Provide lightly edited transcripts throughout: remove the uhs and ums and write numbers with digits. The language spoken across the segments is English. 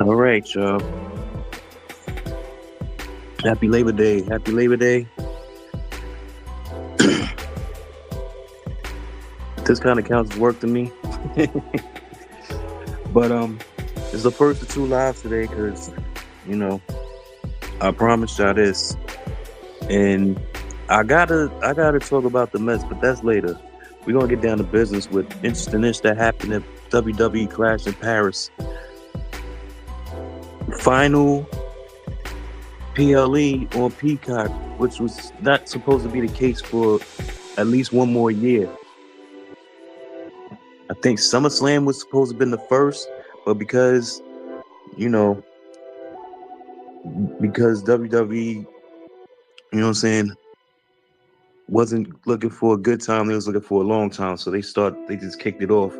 All right, y'all. Happy Labor Day. Happy Labor Day. This kind of counts as work to me. But it's the first of two lives today because, you know, I promised y'all this. And I gotta talk about the Mets, but that's later. We're gonna get down to business with interesting ish that happened at WWE Clash in Paris. Final PLE on Peacock, which was not supposed to be the case for at least one more year. I think SummerSlam was supposed to have been the first, but you know, because WWE, what I'm saying, wasn't looking for a good time, they was looking for a long time. So they just kicked it off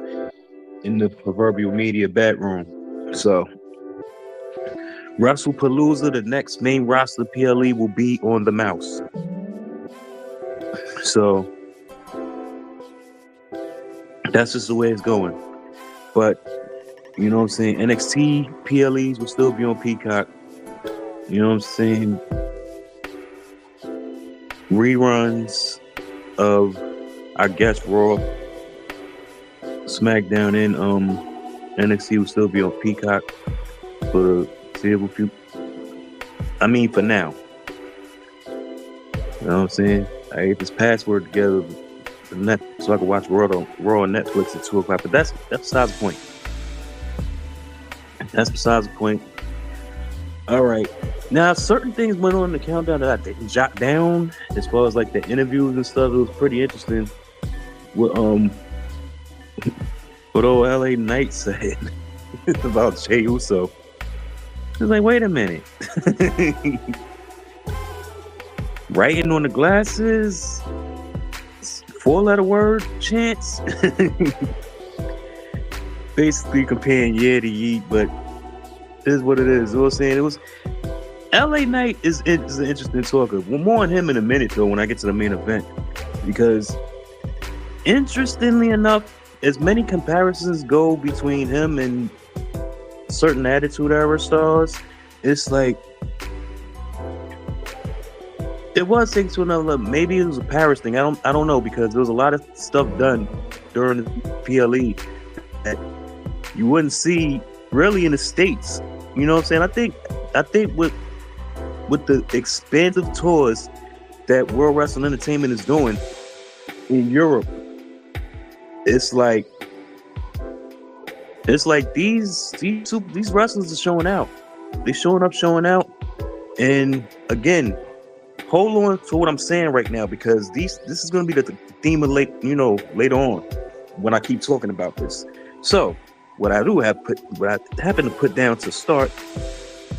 in the proverbial media bedroom. So WrestlePalooza, the next main roster PLE will be on the mouse. So that's just the way it's going. But you know what I'm saying? NXT PLEs will still be on Peacock. You know what I'm saying? Reruns of, I guess, Raw, SmackDown, and NXT will still be on Peacock for the foreseeable future. I mean, for now. You know what I'm saying? I get this password together so I can watch Raw on Netflix at 2 o'clock. But that's besides the point. That's besides the point. All right. Now, certain things went on in the countdown that I didn't jot down as far as like the interviews and stuff. It was pretty interesting. What old LA Knight said about Jey Uso. I was like, wait a minute. Writing on the glasses, 4-letter word chants. Basically comparing yeah to yeet, but it is what it is. You know what I'm saying? It was LA Knight is an interesting talker. Well, more on him in a minute though when I get to the main event. Because interestingly enough, as many comparisons go between him and certain Attitude Era stars, it's like it was taken to another level. Maybe it was a Paris thing. I don't know, because there was a lot of stuff done during the PLE that you wouldn't see really in the States. You know what I'm saying? I think with the expansive tours that World Wrestling Entertainment is doing in Europe, it's like these wrestlers are showing out. They're showing out. And again, hold on to what I'm saying right now, because this is going to be the theme of later on when I keep talking about this. So what I happen to put down to start,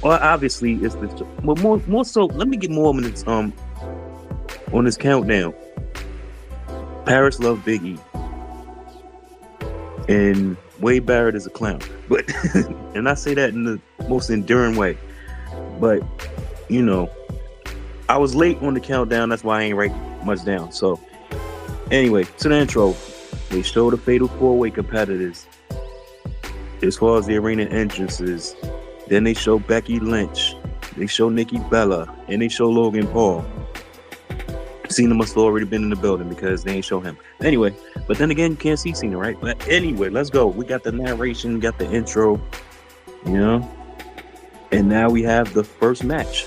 well, obviously is this. Well, more so, let me get more on this countdown. Paris loved Biggie, and Wade Barrett is a clown, but and I say that in the most endearing way. But I was late on the countdown, that's why I ain't write much down. So anyway, to the intro, they show the Fatal 4-Way competitors as far as the arena entrances. Then they show Becky Lynch, they show Nikki Bella, and they show Logan Paul. Cena must have already been in the building because they ain't show him. Anyway, but then again, you can't see Cena, right? But anyway, let's go. We got the narration, got the intro, and now we have the first match.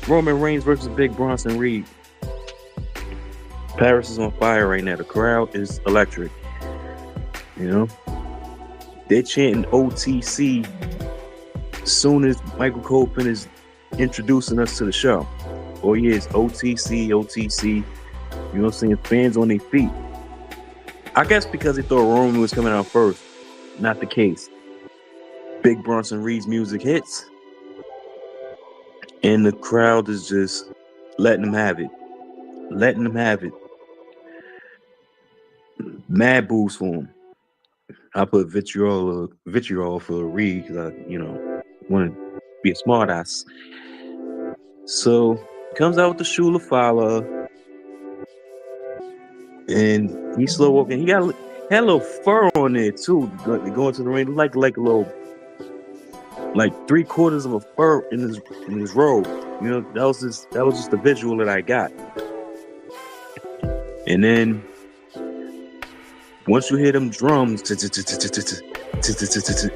Roman Reigns versus Big Bronson Reed. Paris is on fire right now. The crowd is electric. They're chanting OTC as soon as Michael Cole finishes introducing us to the show. Oh yeah, it's OTC, OTC. You know what I'm saying? Fans on their feet. I guess because they thought Roman was coming out first. Not the case. Big Bronson Reed's music hits, and the crowd is just letting them have it. Mad boos for him. I put vitriol for Reed because I, want to be a smart ass. So comes out with the Shula Fala, and he's slow walking. He had a little fur on there too. Going to the ring, like a little like 3/4 of a fur in his robe. You know, that was just the visual that I got. And then once you hear them drums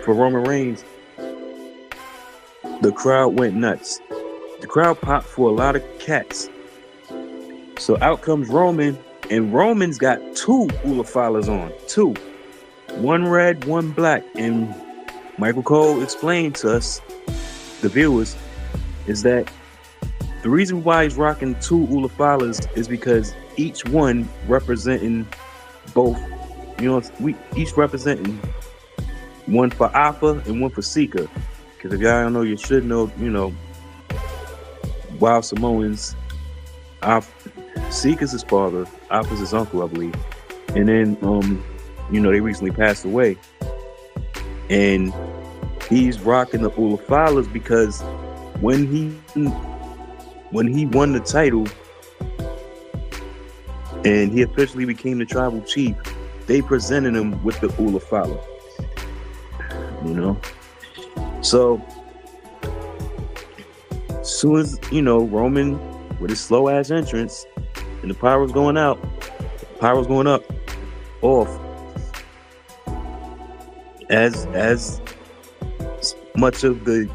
for Roman Reigns, the crowd went nuts. The crowd popped for a lot of cats. So out comes Roman, and Roman's got 2 Ulafalas on. 2. One red, one black. And Michael Cole explained to us, the viewers, is that the reason why he's rocking 2 Ulafalas is because each one representing both, you know, we each representing one for Alpha and one for Sika. Because if y'all don't know, you should know, you know, Wild Samoans, Sika's his father, Alpha's his uncle, I believe. And then, you know, they recently passed away. And he's rocking the Ulafalas because when he won the title and he officially became the tribal chief, they presented him with the Ulafala. You know? So, as soon as, you know, Roman, with his slow ass entrance, and the power was going out, power was going up, off, as much of the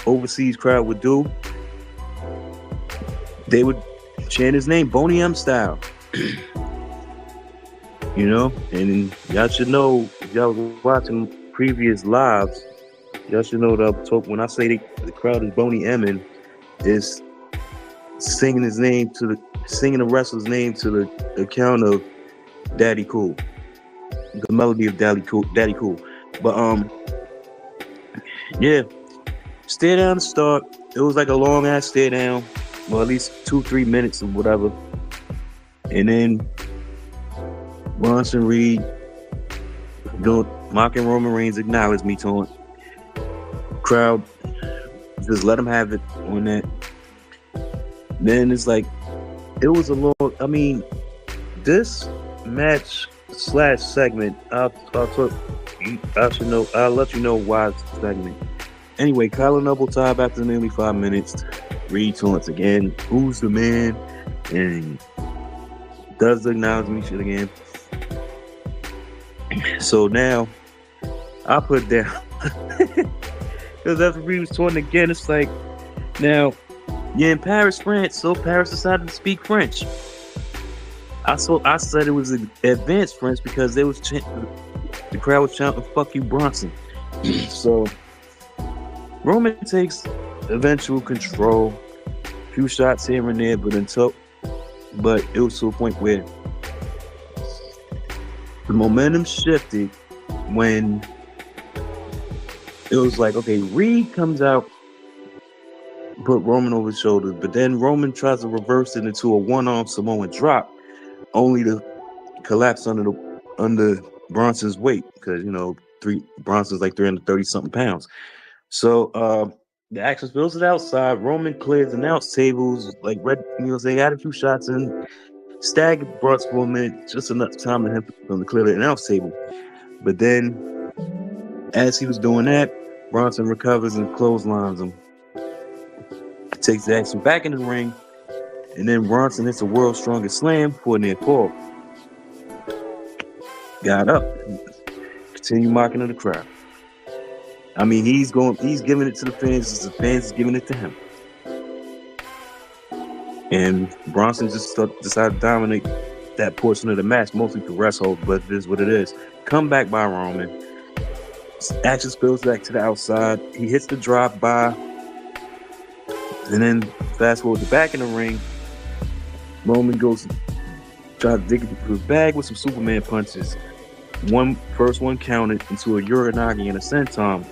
overseas crowd would do, they would chant his name, Boney M style. You know, and y'all should know, if y'all was watching previous lives, y'all should know that when I say the crowd is Boney Emin, is singing his name singing the wrestler's name to the account of Daddy Cool, the melody of Daddy Cool. But yeah, stare down to start. It was like a long ass stare down, well, at least 2-3 minutes or whatever, and then Bronson Reed mocking Roman Reigns, acknowledged me to it. Crowd just let him have it on that. Then it's like, it was a long, I mean, this match / segment, I'll let you know why it's a segment. Anyway, Kyle Noble tied after nearly 5 minutes. Reed taunts again, who's the man? And does the acknowledge me shit again. So now I put down, because after Reed was taunting again, it's like, now you're in Paris, France, so Paris decided to speak French. I said it was advanced French because they was the crowd was chanting "Fuck you, Bronson." So Roman takes eventual control, a few shots here and there, but it was to a point where the momentum shifted when it was like, okay, Reed comes out, put Roman over his shoulders, but then Roman tries to reverse it into a one-arm Samoan drop, only to collapse under Bronson's weight, because, you know, Bronson's like 330 something pounds. So the action spills it outside. Roman clears the announce tables, like red, you know, they had a few shots in, staggered Bronson for a minute, just enough time for him to clear the announce table. But then, as he was doing that, Bronson recovers and clotheslines him. Takes the action back in the ring, and then Bronson hits the world's strongest slam for a near fall. Got up, continue mocking the crowd. I mean, he's giving it to the fans as the fans is giving it to him. And Bronson just decided to dominate that portion of the match, mostly for rest hold, but it is what it is. Come back by Roman. Action spills back to the outside. He hits the drop by. And then fast forward to back in the ring. Roman goes try to dig into his bag with some Superman punches. First one counted into a Uranagi and a senton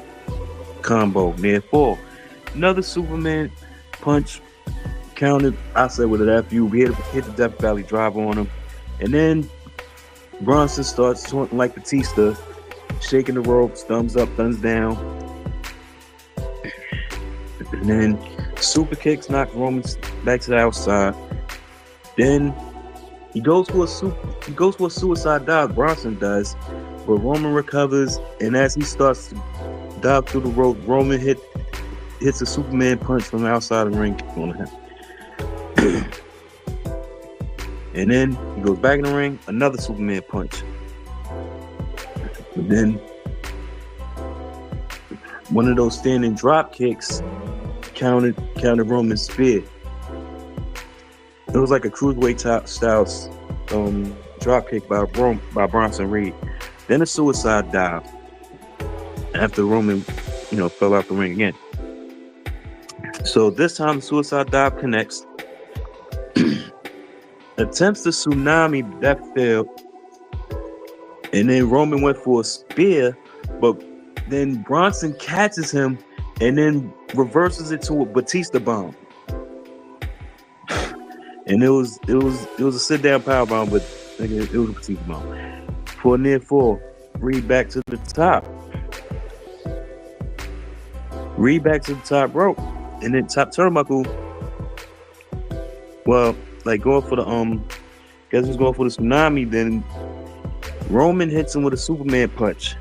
combo, near fall. Another Superman punch counted. I said with an FU, we hit the Death Valley drive on him. And then Bronson starts taunting like Batista, shaking the ropes, thumbs up, thumbs down. And then super kicks knock Roman back to the outside. Then he goes for a suicide dive. Bronson does, but Roman recovers, and as he starts dive through the rope. Roman hits a Superman punch from outside the ring on him. And then he goes back in the ring, another Superman punch. And then one of those standing drop kicks counted Roman's spear. It was like a cruiserweight style drop kick by Bronson Reed. Then a suicide dive after Roman, fell out the ring again. So this time the suicide dive connects. Attempts the tsunami, that failed. And then Roman went for a spear, but then Bronson catches him and then reverses it to a Batista bomb. And it was a sit down power bomb, but it was a Batista bomb. For a near fall, Reed back to the top. Reed back to the top rope. And then top turnbuckle. Well, like going for the guess who's going for the tsunami, then Roman hits him with a Superman punch.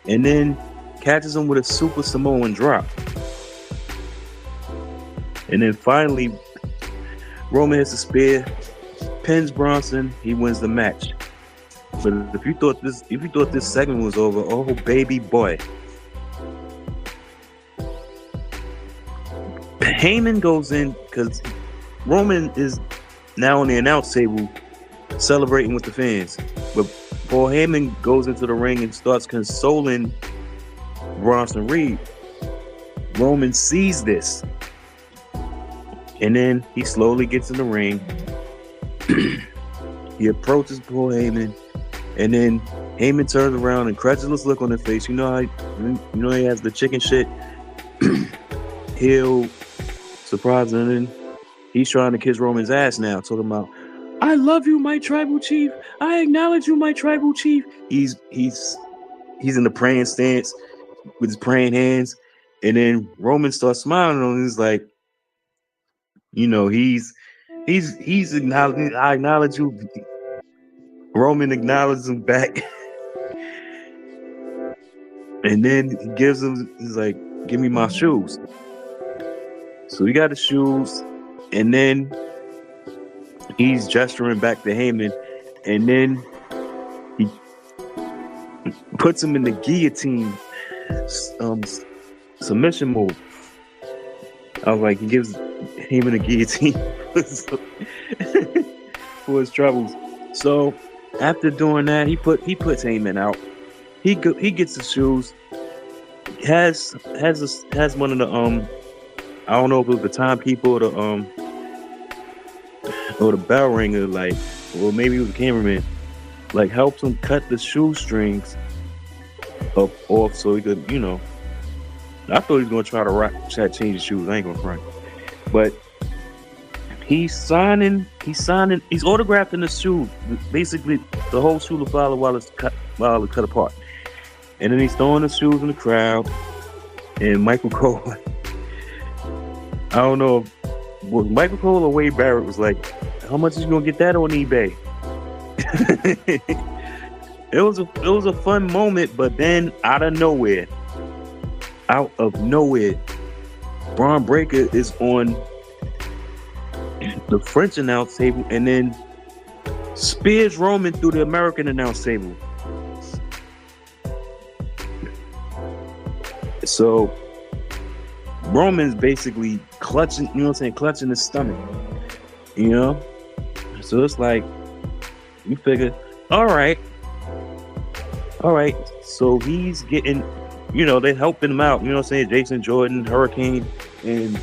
And then catches him with a Super Samoan drop. And then finally Roman hits a spear, pins Bronson, he wins the match. But if you thought this segment was over, oh baby boy. Heyman goes in because Roman is now on the announce table celebrating with the fans. But Paul Heyman goes into the ring and starts consoling Bronson Reed. Roman sees this. And then he slowly gets in the ring. He approaches Paul Heyman. And then Heyman turns around, incredulous look on his face. He has the chicken shit. He'll surprise him. And he's trying to kiss Roman's ass now, talking about, I love you, my tribal chief. I acknowledge you, my tribal chief. He's in the praying stance with his praying hands. And then Roman starts smiling on him. He's like, he's acknowledging, I acknowledge you. Roman acknowledges him back. And then he gives him, he's like, give me my shoes. So he got the shoes. And then he's gesturing back to Heyman. And then he puts him in the guillotine submission move. I was like, he gives Heyman a guillotine for his troubles. So after doing that, he puts Heyman out. He gets the shoes. Has one of the I don't know if it was the timekeeper or the bell ringer, like, or maybe it was the cameraman, like helps him cut the shoestrings off so he could, I thought he was gonna try to change his shoes. I ain't gonna front, but he's autographing the shoe. Basically, the whole shoe will follow while it's cut apart. And then he's throwing the shoes in the crowd. And Michael Cole, I don't know, was Michael Cole or Wade Barrett was like, how much is you gonna get that on eBay? It was a fun moment, but then out of nowhere, Braun Breaker is on the French announce table and then spears Roman through the American announce table. So Roman's basically clutching, clutching his stomach, So it's like, you figure, all right. So he's getting, they're helping him out, Jason Jordan, Hurricane, and a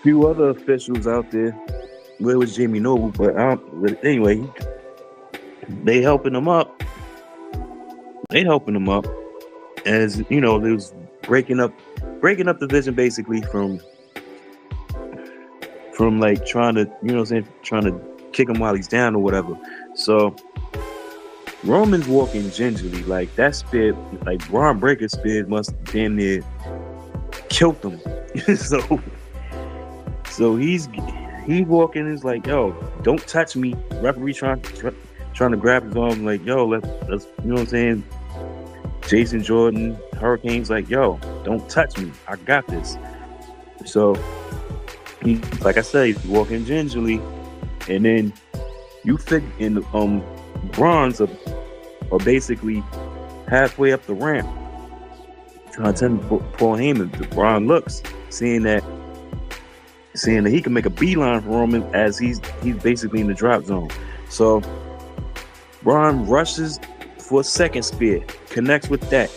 few other officials out there. Where was Jamie Noble? But anyway, they helping him up. As they was breaking up the vision basically from like trying to kick him while he's down or whatever. So Roman's walking gingerly, like that spear, like Braun Breaker's spear must damn near killed him. so he's walking, is like, yo, don't touch me. Referee trying to grab his arm, like, yo, let's Jason Jordan, Hurricane's like, yo, don't touch me. I got this. So he, like I said, he's walking gingerly, and then you fit in the bronze are basically halfway up the ramp. Trying to tell Paul Heyman, the Braun looks, seeing that he can make a beeline for Roman as he's basically in the drop zone. So Braun rushes for a second spear, connects with that.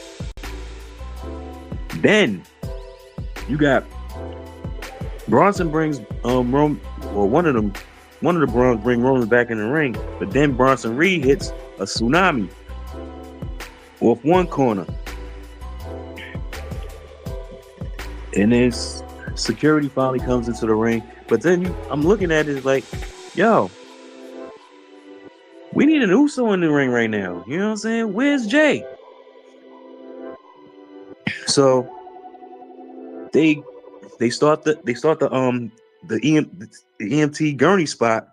Then you got Bronson brings Roman, or one of the Browns bring Roman back in the ring, but then Bronson Reed hits a tsunami off one corner. And then security finally comes into the ring. But then I'm looking at it like, yo, we need an Uso in the ring right now. You know what I'm saying? Where's Jay? So they start the EMT gurney spot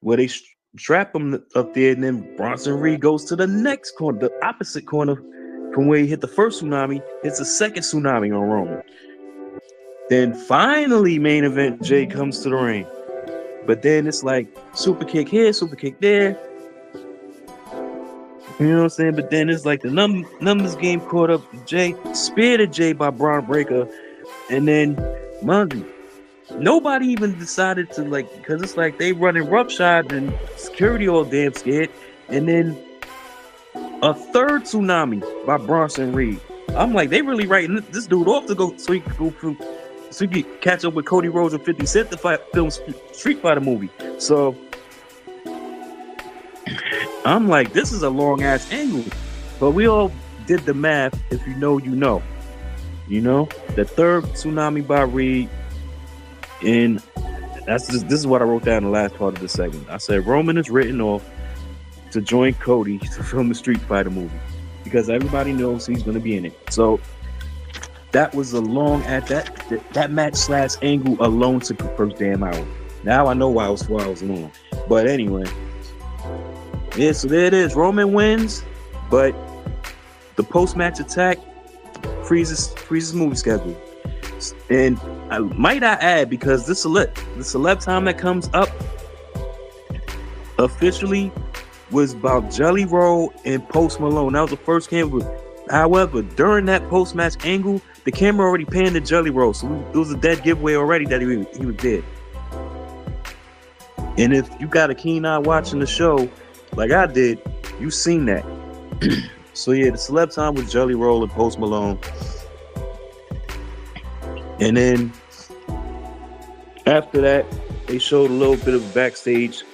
where they strap him up there, and then Bronson Reed goes to the next corner, the opposite corner from where he hit the first tsunami. It's a second tsunami on Roman. Then finally, main event, Jay comes to the ring. But then it's like super kick here, super kick there. You know what I'm saying? But then it's like the numbers game caught up with Jay, speared at Jay by Braun Breaker. And then Monday, nobody even decided to, like, because it's like they running roughshod and security all damn scared. And then a third tsunami by Bronson Reed. I'm like, they really writing this dude off to go so he could go through. So you can catch up with Cody Rhodes and 50 Cent to film Street Fighter movie. So I'm like, this is a long ass angle. But we all did the math. If you know, you know. You know, the third tsunami by Reed, and this is what I wrote down in the last part of the segment. I said Roman is written off to join Cody to film the Street Fighter movie because everybody knows he's going to be in it. So that was a long at that match / angle alone took the first damn hour. Now I know why it was 4 hours long. But anyway, yeah, so there it is. Roman wins, but the post-match attack freezes movie schedule. And I add, because the celeb time that comes up officially was about Jelly Roll and Post Malone. That was the first camera. However, during that post-match angle, the camera already panned to Jelly Roll, so it was a dead giveaway already that he was dead. And if you got a keen eye watching the show, like I did, you seen that. So yeah, the celeb time was Jelly Roll and Post Malone. And then after that, they showed a little bit of backstage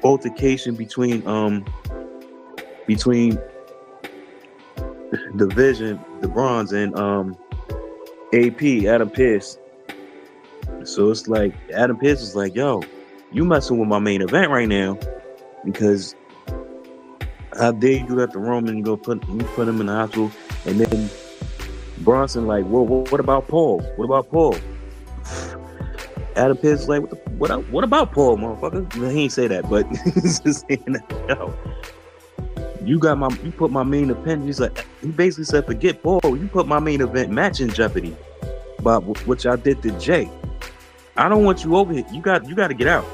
altercation between the Vision, the Bronze, and AP, Adam Pearce. So it's like Adam Pearce was like, yo, you messing with my main event right now, because how dare you do that to Roman? You go put him in the hospital. And then Bronson like, well, what about Paul? What about Paul? Adam Pearce is like, what about Paul, motherfucker? He ain't say that, but he's just saying that, yo, you put my main event. He's like, he basically said, forget Paul, you put my main event match in jeopardy by what y'all did to Jay. I don't want you over here. You got to get out.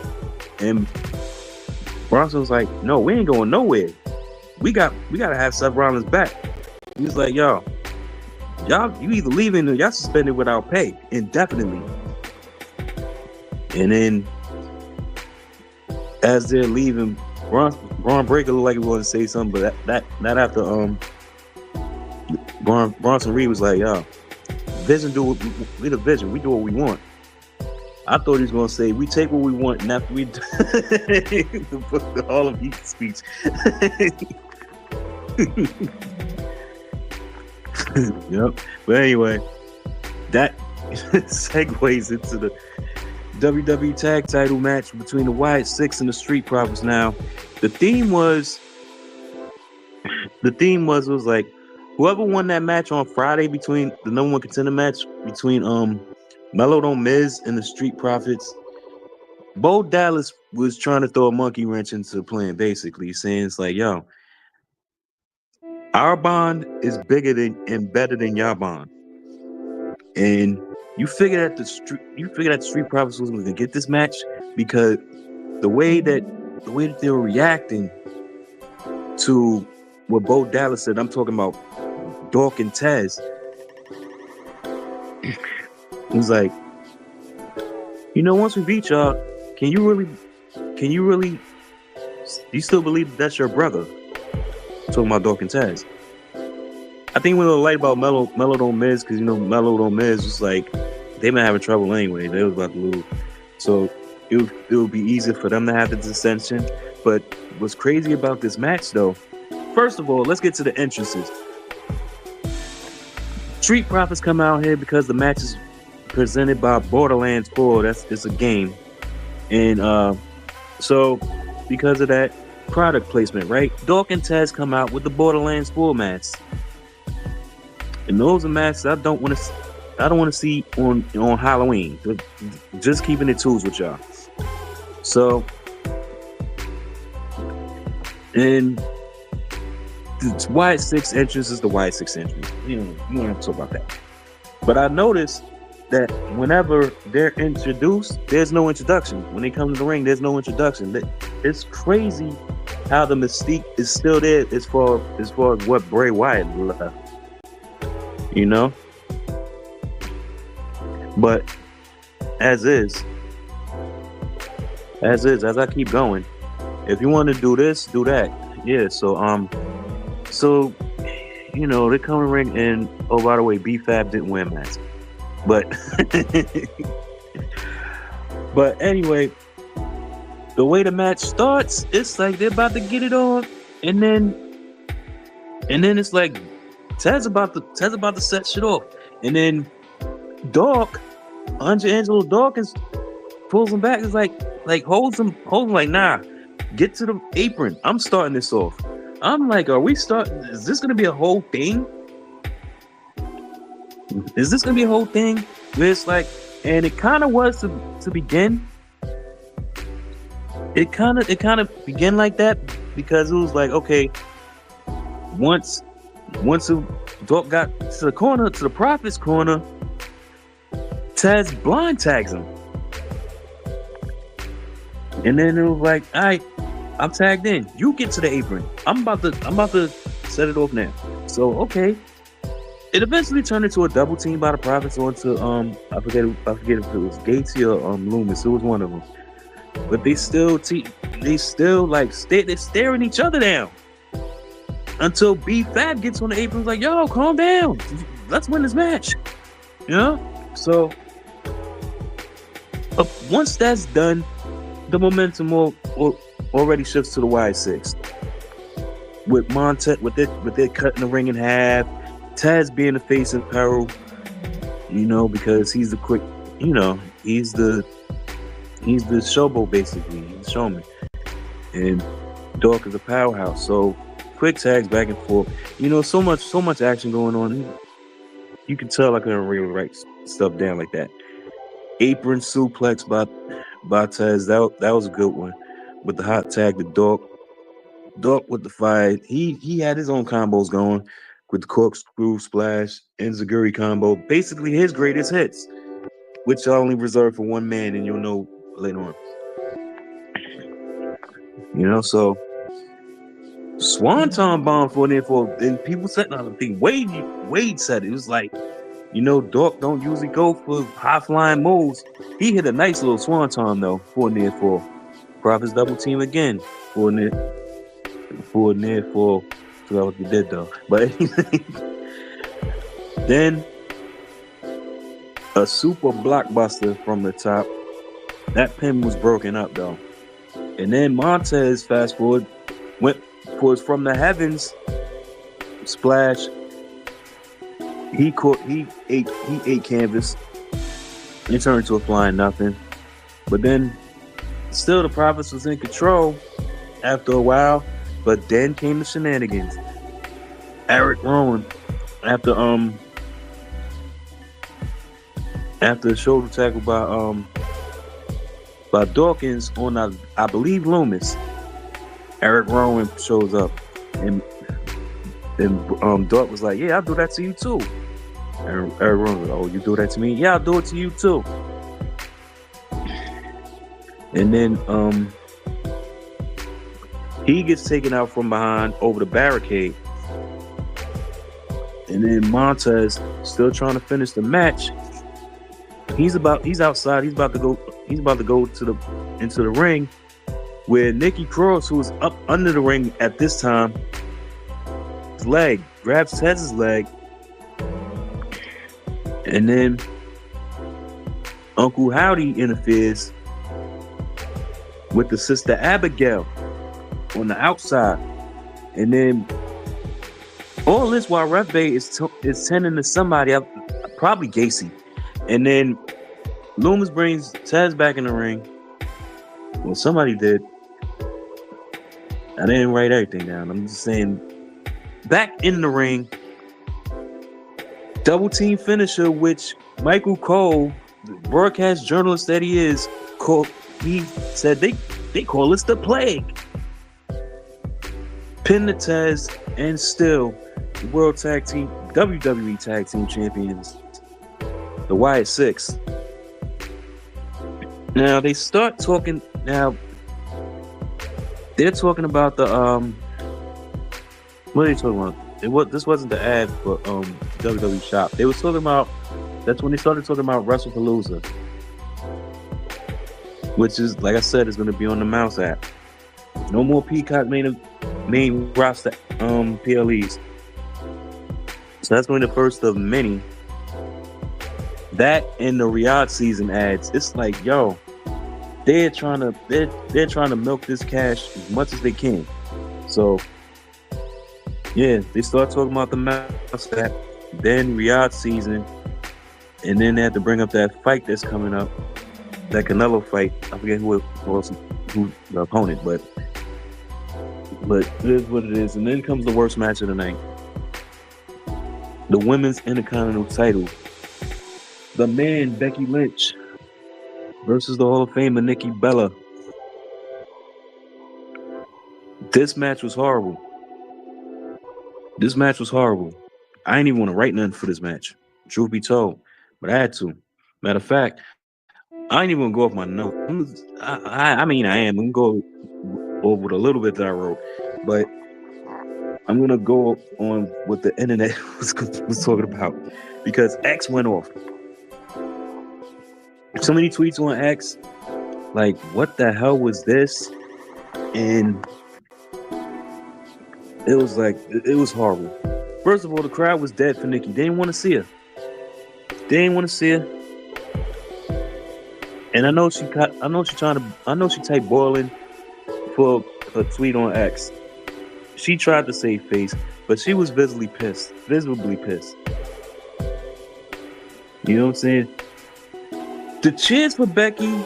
And Bronson was like, no, we ain't going nowhere. We got to have Seth Rollins back. He was like, y'all, you either leaving or y'all suspended without pay indefinitely. And then as they're leaving, Braun Breaker looked like he wanted to say something, but that after Bronson Reed was like, yo, Vision we the Vision, we do what we want. I thought he was gonna say we take what we want, and after we the Hall of Heat speech. Yep. But anyway, that segues into the WWE Tag Title match between the Wyatt Six and the Street Profits. Now, the theme was like whoever won that match on Friday between the number one contender match between Melo Miz and the Street Profits. Bo Dallas was trying to throw a monkey wrench into the plan, basically saying it's like, yo, Our bond is bigger than and better than your bond. And you figured that the Street Profits was going to get this match because the way that they were reacting to what Bo Dallas said. I'm talking about Dork and Taz. It was like, once we beat y'all, can you really, you still believe that's your brother? Talking about Dork and Taz. I think we were light about Mello don't Miz, because Mello don't Miz was like, they've been having trouble anyway. They was about to lose. So it would be easier for them to have the dissension. But what's crazy about this match though, first of all, let's get to the entrances. Street Profits come out here because the match is presented by Borderlands 4. It's a game. And so because of that product placement, right? Dork and Taz come out with the Borderlands 4 match. And those are matches I don't want to see on Halloween. Just keeping it tools with y'all. So, and the Wyatt 6 entrance is the Wyatt 6 entrance. You don't have to talk about that. But I noticed that whenever they're introduced, there's no introduction. When they come to the ring, there's no introduction. It's crazy how the mystique is still there as far as what Bray Wyatt left. But as I keep going, if you want to do this, do that. Yeah, so they come to the ring, and oh, by the way, B-Fab didn't win match. But but anyway, the way the match starts, it's like they're about to get it on, and then it's like Ted's about to set shit off, and then Angelo Dawkins pulls him back. It's like holds him like, nah, get to the apron. I'm starting this off. I'm like, is this gonna be a whole thing? Is this gonna be a whole thing? Where it's like, and it kind of was to begin. It kind of began like that because it was like, okay, once Dork got to the corner, to the Prophet's corner, Taz blind tags him. And then it was like, all right, I'm tagged in. You get to the apron. I'm about to set it off now. So okay. It eventually turned into a double team by the Prophets onto I forget if it was Gacy or Loomis. It was one of them. But they're staring each other down. Until B-Fab gets on the apron, like, yo, calm down. Let's win this match. So once that's done, the momentum already shifts to the Wyatt 6. With Montez, with their cutting the ring in half, Taz being the face in peril, because he's the quick, he's the showboat basically, he's the showman, and Dork is a powerhouse. So quick tags back and forth, so much action going on. You can tell I couldn't really write stuff down like that. Apron suplex by Taz, that was a good one. With the hot tag to Dork with the fire, he had his own combos going with the corkscrew splash, enziguri combo, basically his greatest hits, which I only reserved for one man, and you'll know later on. So Swanton bomb and people said, I think Wade said it was like, Dork don't usually go for high flying moves. He hit a nice little Swanton though, for near fall. Profits double team again for near fall. Forgot what he did though. But then a super blockbuster from the top. That pin was broken up though. And then Montez, fast forward, went for his from the heavens splash. He ate canvas. It turned into a flying nothing. But then still the Prophets was in control after a while. But then came the shenanigans. Eric Rowan, after a shoulder tackle by Dawkins on I believe Loomis, Eric Rowan shows up, and And Dart was like, "Yeah, I'll do that to you too." And everyone was like, "Oh, you do that to me? Yeah, I'll do it to you too." And then he gets taken out from behind over the barricade. And then Montez still trying to finish the match. He's outside. He's about to go into the ring, where Nikki Cross, who was up under the ring at this time, his leg grabs Tez's leg, and then Uncle Howdy interferes with the sister Abigail on the outside, and then all this while Ref Bay is tending to somebody, probably Gacy, and then Loomis brings Tez back in the ring. Well, somebody did. I didn't write everything down. I'm just saying, back in the ring, double team finisher, which Michael Cole, the broadcast journalist that he is, he said they call this the plague. Pin the Tez, and still the World Tag Team, WWE Tag Team Champions, the Wyatt Six. Now they start talking. Now they're talking about the what are they talking about? This wasn't the ad for WWE Shop. They was talking about, that's when they started talking about WrestlePalooza, which is, like I said, is going to be on the Mouse app. No more Peacock main roster PLEs. So that's going to be the first of many. That and the Riyadh season ads. It's like, yo, they're trying to milk this cash as much as they can. So yeah, they start talking about the Mouse app, then Riyadh season, and then they have to bring up that fight that's coming up, that Canelo fight. I forget who the opponent, but it is what it is. And then comes the worst match of the night, the Women's Intercontinental title. The man, Becky Lynch, versus the Hall of Famer, Nikki Bella. This match was horrible. I didn't even want to write nothing for this match, truth be told, but I had to. Matter of fact, I ain't even gonna go off my notes. I mean, I am. I'm gonna go over with a little bit that I wrote, but I'm gonna go on what the internet was talking about, because X went off. So many tweets on X, like, what the hell was this? And it was like, it was horrible. First of all, the crowd was dead for Nikki. They didn't want to see her. And I know she typed boiling for a tweet on X. She tried to save face, but she was visibly pissed. You know what I'm saying? The cheers for Becky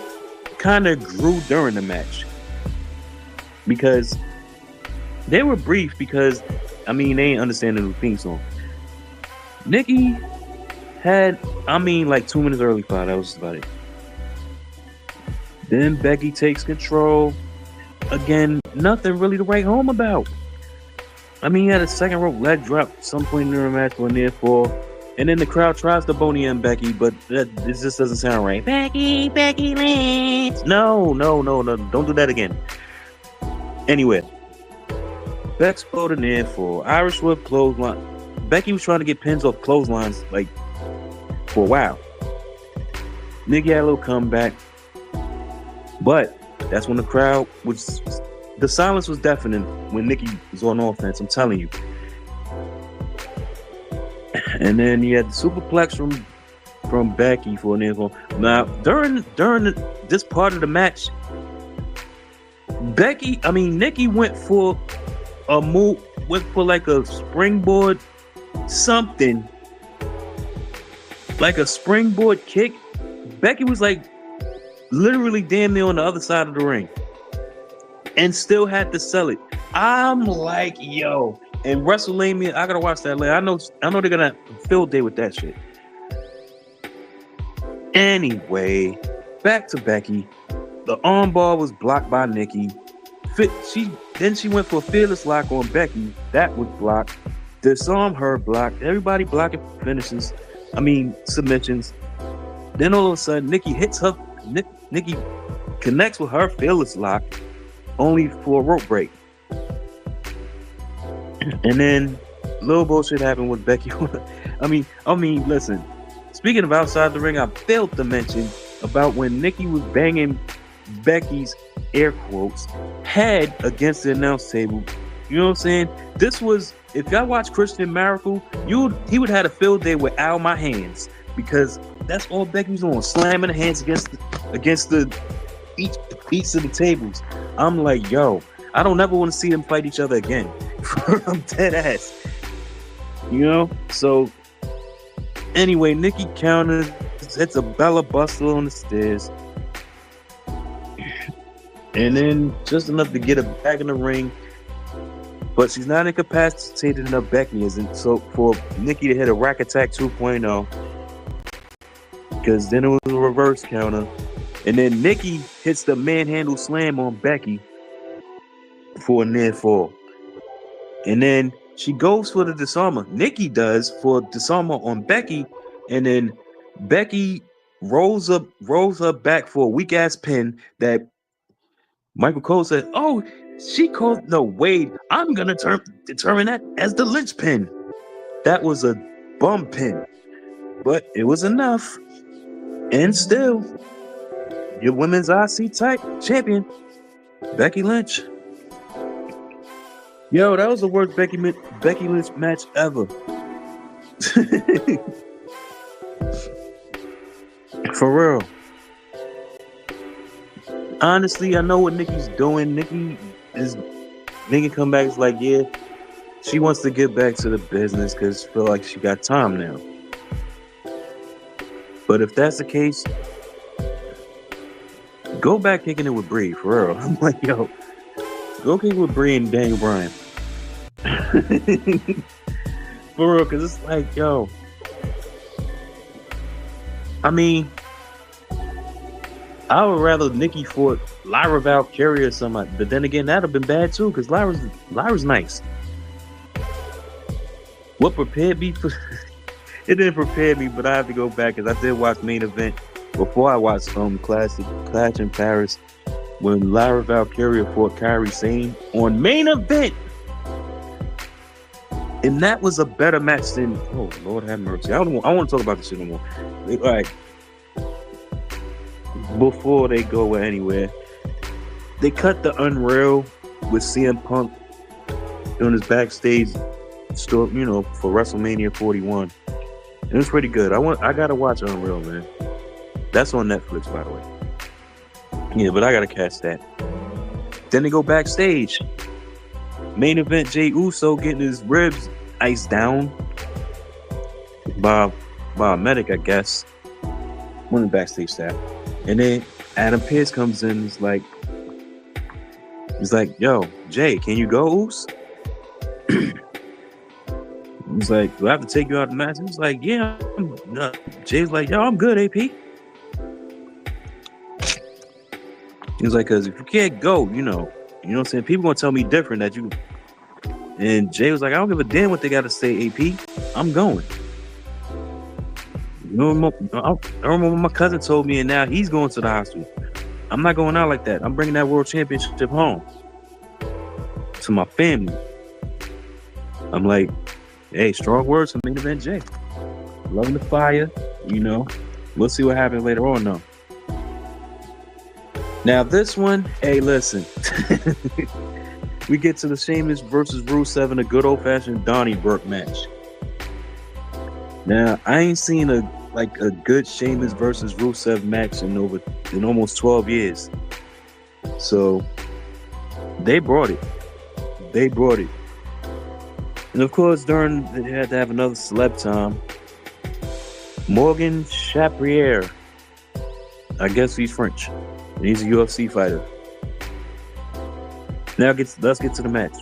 kind of grew during the match, because they were brief, because I mean, they ain't understanding the theme song. Nikki had, like 2 minutes early fire. That was about it. Then Becky takes control. Again, nothing really to write home about. He had a second rope leg drop at some point during the match for a near fall. And then the crowd tries to Boney M Becky, but it just doesn't sound right. Becky Lynch. No. Don't do that again. Anyway, Beck exploded near fall. Irish whip clothesline. Becky was trying to get pins off clotheslines like for a while. Nikki had a little comeback, but that's when the silence was deafening when Nikki was on offense. I'm telling you. And then you had the superplex from Becky for an info. Now during this part of the match, Nikki went for a move, went for like a springboard something, like a springboard kick. Becky was like literally damn near on the other side of the ring, and still had to sell it. I'm like, yo. And WrestleMania, I gotta watch that later. I know they're gonna fill day with that shit. Anyway, back to Becky. The armbar was blocked by Nikki. She went for a fearless lock on Becky. That was blocked. Disarm her, block. Everybody blocking finishes. I mean, submissions. Then all of a sudden, Nikki hits her. Nikki connects with her fearless lock, only for a rope break. And then little bullshit happened with Becky. I mean, listen. Speaking of outside the ring, I failed to mention about when Nikki was banging Becky's air quotes head against the announce table. You know what I'm saying? This was, if y'all watch Christian Miracle, he would have a field day with Al My Hands, because that's all Becky was doing, slamming her hands against each of the tables. I'm like, yo, I don't ever want to see them fight each other again. I'm dead ass. You know? So anyway, Nikki counters, hits a Bella Buster on the stairs, and then just enough to get her back in the ring. But she's not incapacitated enough, Becky isn't. So for Nikki to hit a Rack Attack 2.0, because then it was a reverse counter. And then Nikki hits the manhandle slam on Becky for a near fall. And then she goes for the disarmer. Nikki does for disarmer on Becky. And then Becky rolls her back for a weak ass pin that Michael Cole said, oh, she called, no, Wade, I'm going to determine that as the linchpin. That was a bum pin, but it was enough. And still, your women's IC champion, Becky Lynch. Yo, that was the worst Becky Lynch match ever. For real. Honestly, I know what Nikki's doing. Nikki come back is like, yeah, she wants to get back to the business because she feel like she got time now. But if that's the case, go back kicking it with Brie, for real. I'm like, yo, go kick it with Brie and Daniel Bryan. For real, because it's like, yo, I mean, I would rather Nikki fought Lyra Valkyria or somebody, but then again, that'd have been bad too, because Lyra's nice. What prepared me for it didn't prepare me, but I have to go back because I did watch main event before I watched Clash in Paris when Lyra Valkyria fought Kairi Sane on main event. And that was a better match than, oh Lord have mercy. I want to talk about this shit no more. All right. Before they go anywhere, they cut the Unreal with CM Punk doing his backstage stuff, you know, for WrestleMania 41. It was pretty good. I gotta watch Unreal, man. That's on Netflix, by the way. Yeah, but I gotta catch that. Then they go backstage. Main event, Jey Uso getting his ribs iced down by a medic, I guess. One of the backstage staff. And then Adam Pearce comes in. He's like, yo, Jay, can you go, Oos? He's like, do I have to take you out of the match? He's like, yeah. Jay's like, yo, I'm good, AP. He's like, because if you can't go, you know what I'm saying? People gonna tell me different that you. And Jay was like, I don't give a damn what they got to say, AP. I'm going. I remember my cousin told me, and now he's going to the hospital. I'm not going out like that. I'm bringing that world championship home to my family. I'm like, hey, strong words from main event Jay. Loving the fire, you know. We'll see what happens later on, though. Now, this one, hey, listen. We get to the Sheamus versus Rusev in a good old-fashioned Donnybrook match. Now, I ain't seen a good Sheamus versus Rusev match in almost 12 years. So they brought it. And of course, they had to have another celeb time. Morgan Chaprier. I guess he's French. And he's a UFC fighter. Now let's get to the match.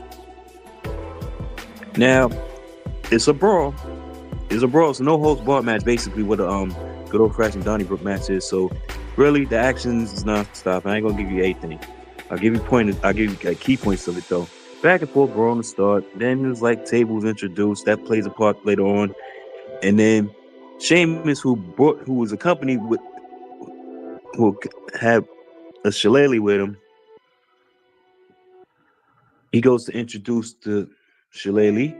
Now, it's a brawl. It's a no holds barred match, basically what a good old fashioned Donnybrook match is. So really, the action is non-stop. I ain't gonna give you anything. I'll give you key points of it though. back and forth bro on the start. Then there's like tables introduced that plays a part later on, and then Sheamus, who was accompanied with, who had a shillelagh with him, he goes to introduce the shillelagh.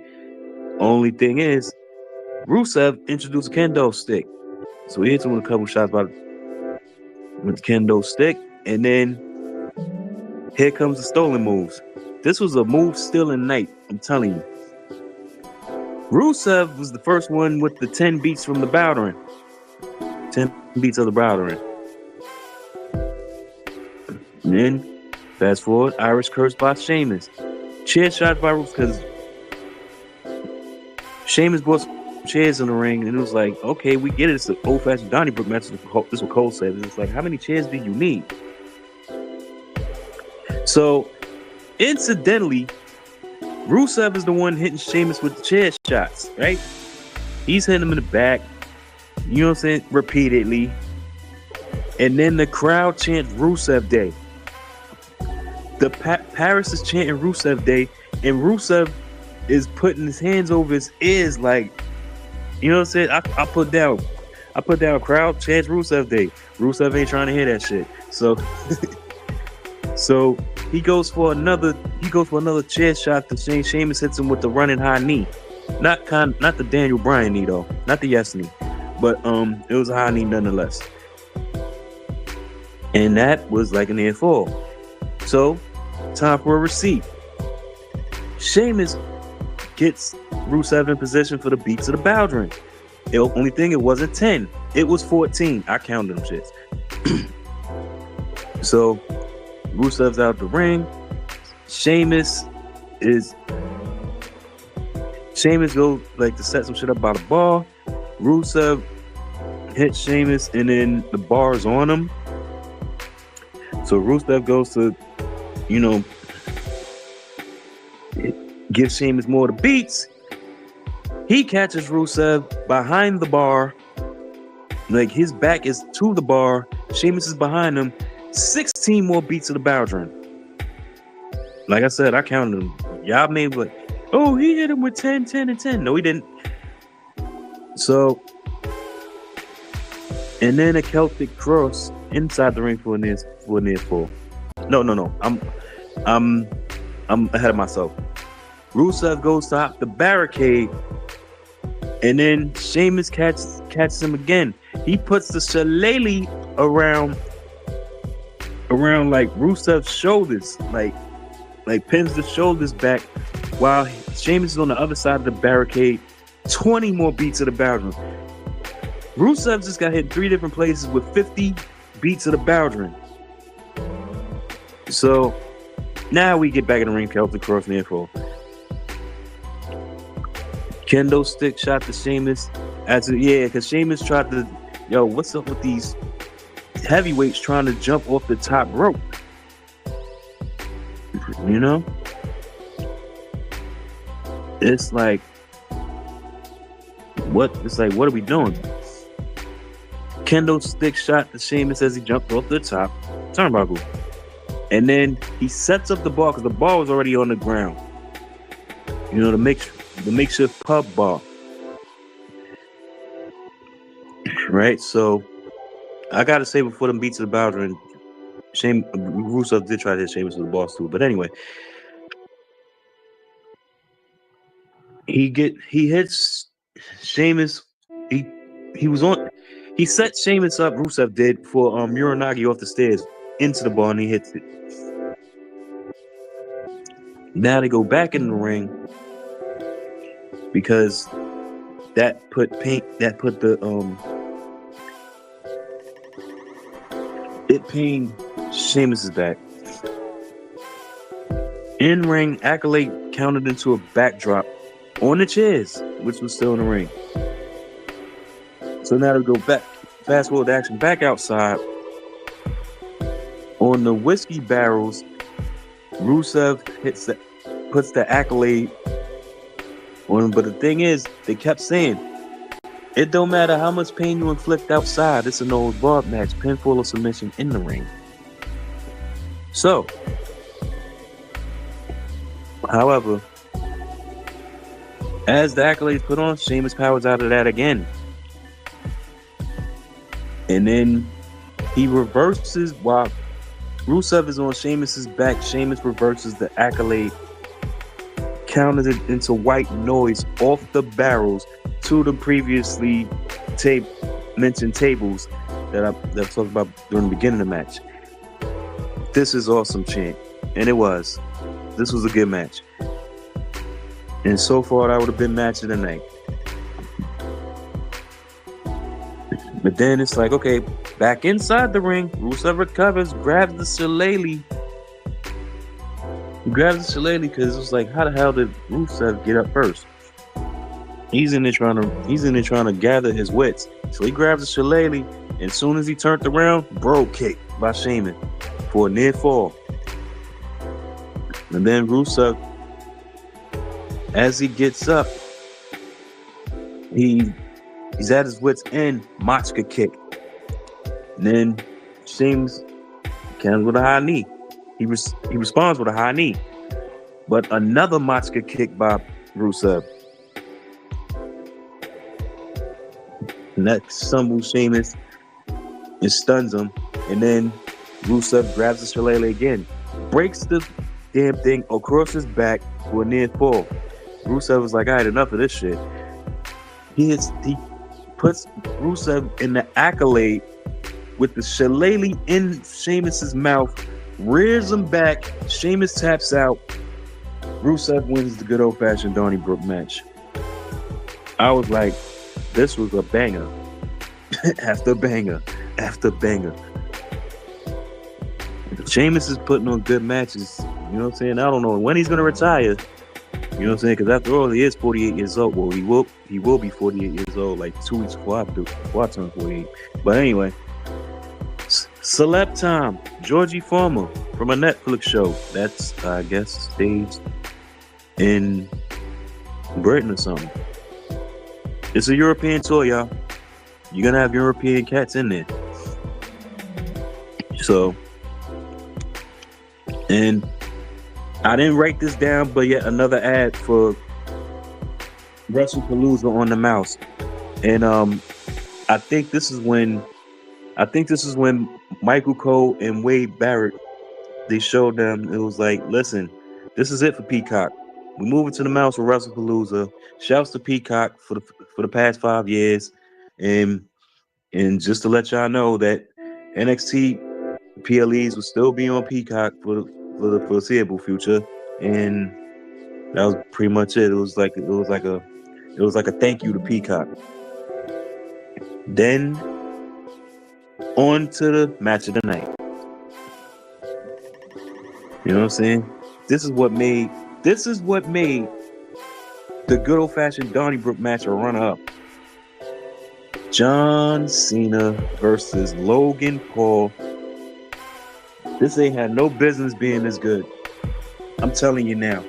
Only thing is, Rusev introduced a kendo stick, so he hits him with a couple shots with the kendo stick, and then here comes the stolen moves. This was a move stealing night, I'm telling you. Rusev was the first one with the 10 beats from the Bowdering. 10 beats of the Bowdering. And then, fast forward, Irish curse by Sheamus. Chair shots by Rusev, because Sheamus brought some chairs in the ring, and it was like, okay, we get it. It's an old-fashioned Donnybrook match. This is what Cole said. It's like, how many chairs do you need? So, incidentally, Rusev is the one hitting Sheamus with the chair shots, right? He's hitting him in the back, you know what I'm saying, repeatedly. And then the crowd chants Rusev Day. The Paris is chanting Rusev Day, and Rusev is putting his hands over his ears, like, you know what I'm saying? I put down crowd chants Rusev Day. Rusev ain't trying to hear that shit. So so he goes for another chair shot to Shane. Sheamus hits him with the running high knee. Not the Daniel Bryan knee though. Not the yes knee. But it was a high knee nonetheless. And that was like an near fall. So, time for a receipt. Sheamus gets Rusev in position for the beats of the Bowdering. The only thing, it wasn't 10. It was 14. I counted them shits. So, Rusev's out the ring. Sheamus goes like to set some shit up by the bar. Rusev hits Sheamus, and then the bar's on him. So Rusev goes to, you know, give Sheamus more of the beats. He catches Rusev behind the bar. Like, his back is to the bar. Sheamus is behind him. 16 more beats of the Bowdering. Like I said, I counted them. Y'all made like, oh, he hit him with 10, 10, and 10. No, he didn't. So, and then a Celtic cross inside the ring for a near fall. No. I'm ahead of myself. Rusev goes to hop the barricade, and then Sheamus catches him again. He puts the shillelagh around like Rusev's shoulders, like pins the shoulders back, while Sheamus is on the other side of the barricade. 20 more beats of the Bowdering. Rusev just got hit in 3 different places with 50 beats of the Bowdering. So now we get back in the ring. Celtic cross near fall. Kendo stick shot to Sheamus. Because Sheamus tried to, what's up with these heavyweights trying to jump off the top rope? You know? It's like, what are we doing? Kendo stick shot to Sheamus as he jumped off the top turnbuckle. And then he sets up the bar, because the bar was already on the ground. You know, the makeshift pub bar. Right? So, I gotta say, before them beats of the Bowdering, Rusev did try to hit Sheamus with the boss too. But anyway, he hits Sheamus. He set Sheamus up, Rusev did, for Uranagi off the stairs into the bar, and he hits it. Now they go back in the ring, because that put it pained Sheamus's back. In ring, Accolade counted into a backdrop on the chairs, which was still in the ring. So now to go back, fast forward to action, back outside. On the whiskey barrels, Rusev puts the Accolade on him. But the thing is, they kept saying, it don't matter how much pain you inflict outside, it's a no-holds-barred match, pinfall or submission in the ring. So, However, as the accolades put on, Sheamus powers out of that again. And then he reverses while Rusev is on Sheamus's back. Sheamus reverses the accolade, counters it into white noise off the barrels to the previously mentioned tables that I talked about during the beginning of the match. This is awesome, chant. And it was. This was a good match. And so far, that would have been match of the night. But then it's like, okay, back inside the ring, Rusev recovers, grabs the shillelagh. He grabs the shillelagh because it was like, how the hell did Rusev get up first? He's in there trying to gather his wits. So he grabs the shillelagh, and as soon as he turned around, bro kick by Sheamus for a near fall. And then Rusev, as he gets up, he's at his wits' end, Machka kick. And then Sheamus comes with a high knee. He responds with a high knee. But another Machka kick by Rusev. And that stumbles Sheamus and stuns him. And then Rusev grabs the shillelagh again. Breaks the damn thing across his back for a near fall. Rusev was like, I had enough of this shit. He puts Rusev in the accolade with the shillelagh in Sheamus's mouth, rears him back. Sheamus taps out. Rusev wins the good old-fashioned Donnybrook match. I was like, this was a banger. after banger. After banger. Sheamus is putting on good matches. You know what I'm saying? I don't know when he's going to retire. You know what I'm saying? Because after all, he is 48 years old. Well, he will be 48 years old like 2 weeks before I turn 48. But anyway, Celeb Time. Georgie Farmer from a Netflix show. That's, I guess, staged in Britain or something. It's a European tour, y'all. You're going to have European cats in there. So, and I didn't write this down, but yet another ad for WrestlePalooza on the mouse. And I think this is when Michael Cole and Wade Barrett, they showed them, it was like, listen, this is it for Peacock. We move it to the mouse for WrestlePalooza. Shouts to Peacock for the past 5 years. And just to let y'all know that NXT PLEs will still be on Peacock for the foreseeable future. And that was pretty much it. It was like a thank you to Peacock. Then on to the match of the night. You know what I'm saying? This is what made the good old-fashioned Donnybrook match a run-up. John Cena versus Logan Paul. This ain't had no business being this good. I'm telling you now.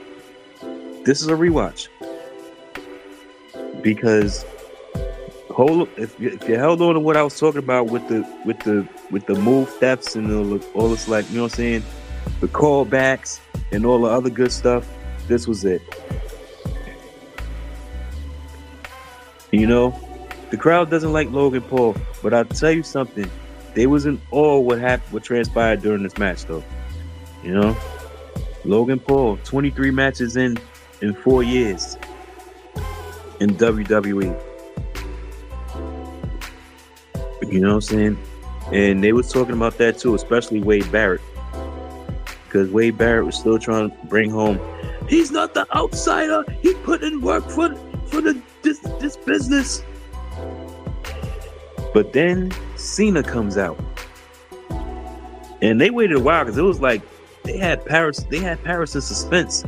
This is a rewatch. Because if you held on to what I was talking about with the move thefts and all this, like, you know what I'm saying, the callbacks and all the other good stuff, this was it. You know, the crowd doesn't like Logan Paul, but I'll tell you something. They wasn't all what transpired during this match, though. You know, Logan Paul, 23 matches in 4 years in WWE. You know what I'm saying? And they was talking about that too, especially Wade Barrett, because Wade Barrett was still trying to bring home, he's not the outsider. He put in work for this business. But then Cena comes out, and they waited a while because it was like they had Paris in suspense.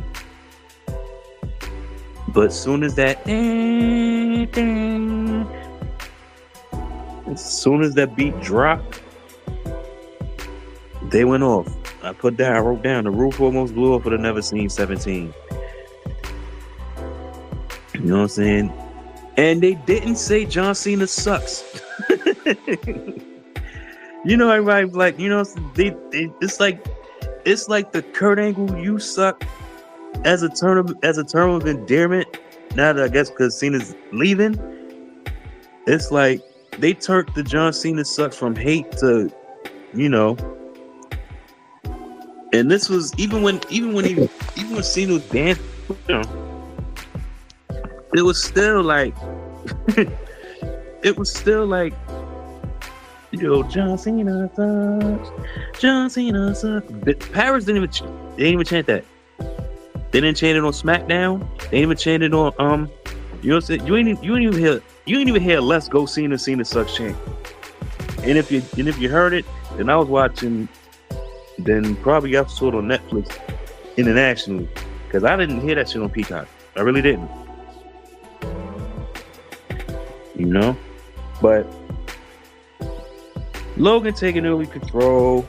But soon as that beat dropped, they went off. I wrote down, the roof almost blew off for the Never Seen 17. You know what I'm saying? And they didn't say John Cena sucks. You know, everybody like, you know, it's like the Kurt Angle you suck as a term of endearment, now that I guess because Cena's leaving, it's like they turned the John Cena sucks from hate to, you know. And this was even when Cena was dancing, you know, it was still like it was still like, John Cena sucks. John Cena sucks. Paris they didn't even chant that. They didn't chant it on SmackDown. They didn't even chant it on you know what I'm saying? You ain't even hear Let's Go Cena Sucks chant. And if you heard it, then I was watching, then probably you saw it on Netflix internationally, because I didn't hear that shit on Peacock. I really didn't. You know? But Logan taking early control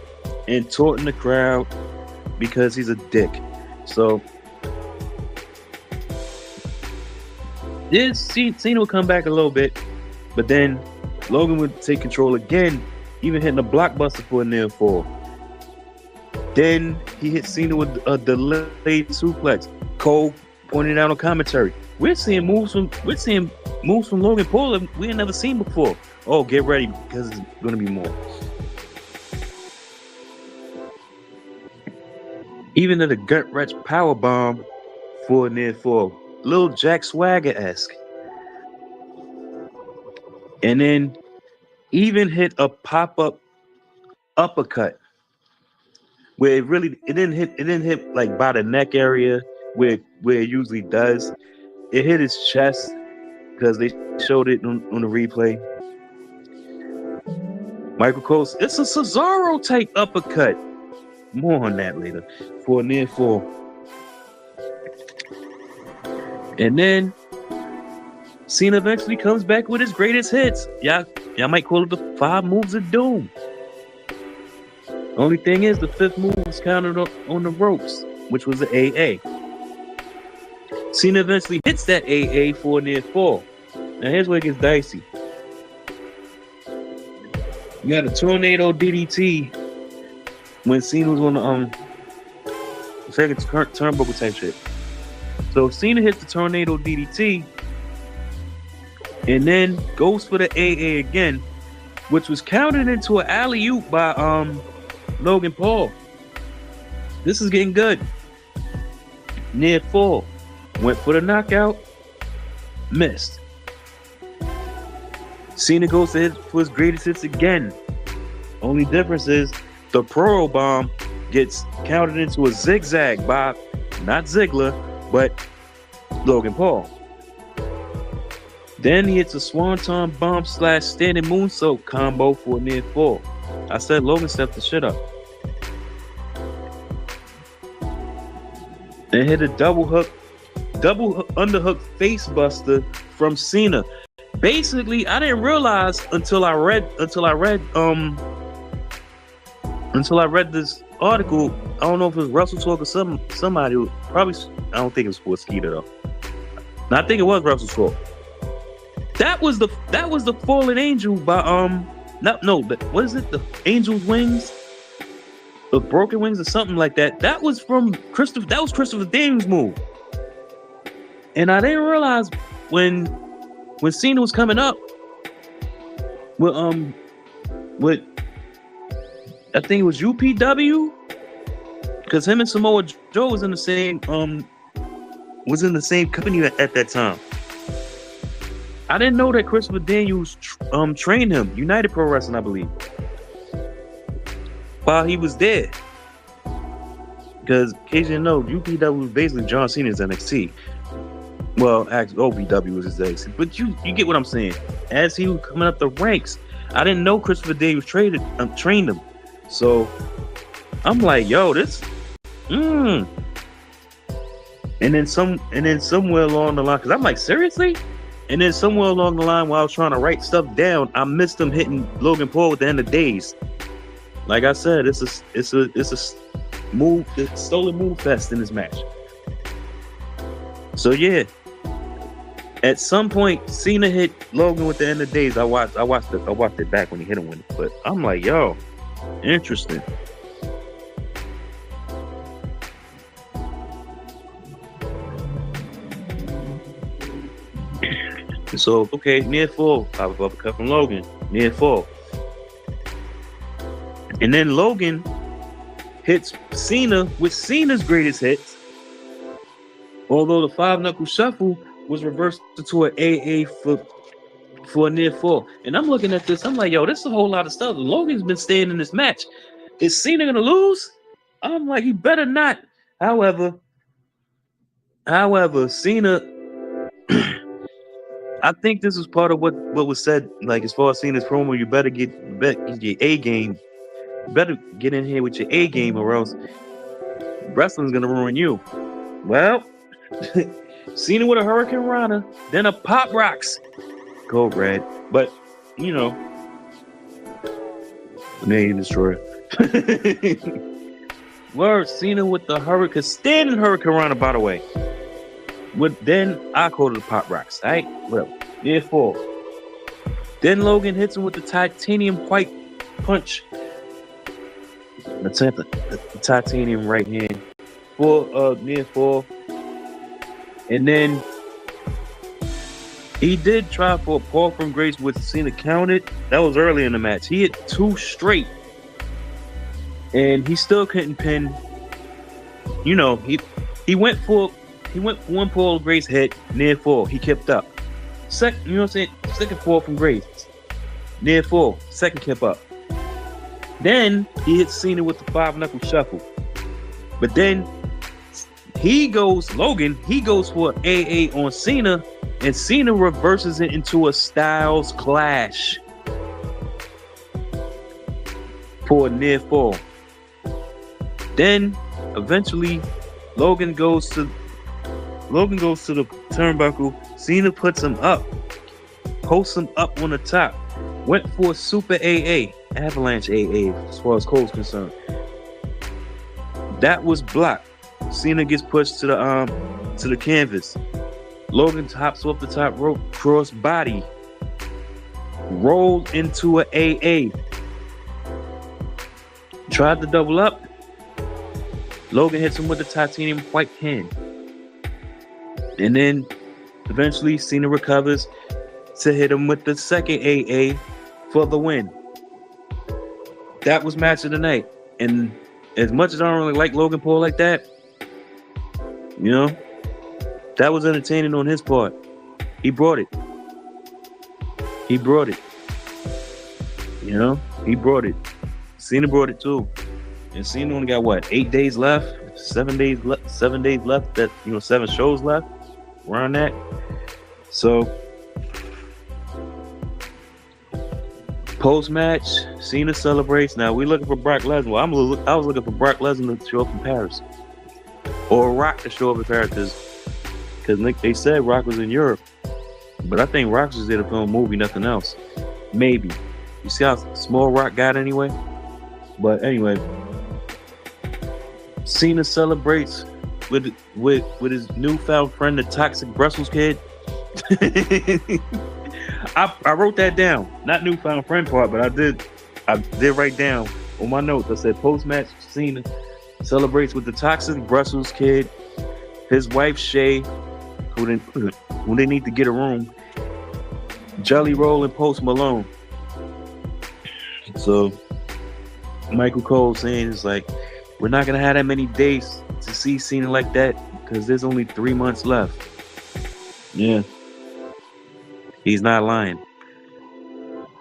and taunting the crowd because he's a dick. So Cena would come back a little bit, but then Logan would take control again, even hitting a blockbuster for a near fall. Then he hit Cena with a delayed suplex. Cole pointed out on commentary, we're seeing moves from Logan Paul that we ain't never seen before. Oh, get ready because it's gonna be more. Even at a gut wrench power bomb for a near fall, little Jack Swagger-esque. And then even hit a pop-up uppercut where it didn't hit like by the neck area where it usually does. It hit his chest because they showed it on the replay. Michael Cole, it's a Cesaro type uppercut. More on that later for a near fall. And then Cena eventually comes back with his greatest hits. Y'all might call it the 5 moves of doom. Only thing is, the 5th move was counted on the ropes, which was the AA. Cena eventually hits that AA for a near fall. Now here's where it gets dicey. You got a tornado DDT when Cena was on the second turnbuckle type shit. So Cena hits the tornado DDT and then goes for the AA again, which was counted into an alley-oop by Logan Paul. This is getting good. Near fall. Went for the knockout. Missed. Cena goes for his greatest hits again. Only difference is the Pro Bomb gets counted into a zigzag by not Ziggler, but Logan Paul. Then he hits a Swanton Bomb / standing moonsault combo for a near fall. I said Logan stepped the shit up. And hit a double underhook face buster from Cena. Basically, I didn't realize until I read this article. I don't know if it was Russell Talk or somebody who probably, I don't think it was Sportskeeda though. No, I think it was Russell Talk. That was the Fallen Angel by what is it? The Angel's Wings, the Broken Wings, or something like that. That was from Christopher. That was Christopher Daniels' move. And I didn't realize when Cena was coming up with I think it was UPW, because him and Samoa Joe was in the same company at that time. I didn't know that Christopher Daniels trained him, United Pro Wrestling, I believe, while he was there. Because, in case you didn't know, UPW was basically John Cena's NXT. Well, actually, OVW was his NXT, but you get what I'm saying. As he was coming up the ranks, I didn't know Christopher Daniels trained him. So I'm like, yo, this. And then somewhere along the line, because I'm like, seriously? And then somewhere along the line, while I was trying to write stuff down, I missed him hitting Logan Paul at the end of days. Like I said, it's a stolen move fest in this match. So yeah, at some point, Cena hit Logan with the end of days. I watched it back when he hit him with it, but I'm like, yo, interesting. So, okay, near fall. Pop uppercut from Logan. Near fall. And then Logan hits Cena with Cena's greatest hits. Although the 5-knuckle shuffle was reversed to an AA for a near fall. And I'm looking at this, I'm like, yo, this is a whole lot of stuff. Logan's been staying in this match. Is Cena gonna lose? I'm like, he better not. However, Cena, I think this was part of what was said. Like, as far as Cena's promo, you better get your A game. You better get in here with your A game, or else wrestling's gonna ruin you. Well, Cena with a Hurricane Rana, then a Pop Rocks. Cold red, but you know, Canadian Destroyer. Word, Cena with the Hurricane, standing Hurricane Rana, by the way. Then I call it the Pop Rocks, right? Well, near fall. Then Logan hits him with the titanium white punch. The titanium right hand for near fall. And then he did try for a fall from grace with Cena counted. That was early in the match. He hit 2 straight. And he still couldn't pin. You know, he went for one fall from grace hit, near fall. He kept up. Second, you know what I'm saying? Second fall from grace. Near fall. Second kept up. Then he hit Cena with the 5-knuckle shuffle. But then Logan goes for an AA on Cena, and Cena reverses it into a Styles Clash for a near fall. Then eventually Logan goes to the turnbuckle. Cena puts him up, posts him up on the top, went for a super AA, avalanche AA as far as Cole's concerned. That was blocked. Cena gets pushed to the canvas. Logan hops off the top rope, cross body, rolled into an AA. Tried to double up. Logan hits him with the titanium white pin. And then eventually Cena recovers to hit him with the second AA for the win. That was match of the night. And as much as I don't really like Logan Paul like that, you know, that was entertaining on his part. He brought it. You know, he brought it. Cena brought it too. And Cena only got what, 8 days left, 7 days left. That, you know, 7 shows left. Around that. So post match, Cena celebrates. Now we're looking for Brock Lesnar. Well, I was looking for Brock Lesnar to show up in Paris, or Rock to show up in Paris, because Nick, they said Rock was in Europe, but I think Rock was there to film a movie, nothing else. Maybe. You see how small Rock got anyway. But anyway, Cena celebrates with his newfound friend, the Toxic Brussels Kid. I wrote that down, not newfound friend part, but I did write down on my notes. I said post-match Cena celebrates with the Toxic Brussels Kid, his wife Shay, who they need to get a room, Jelly Roll, and Post Malone. So Michael Cole saying it's like, we're not gonna have that many days to see Cena like that because there's only 3 months left. Yeah, he's not lying,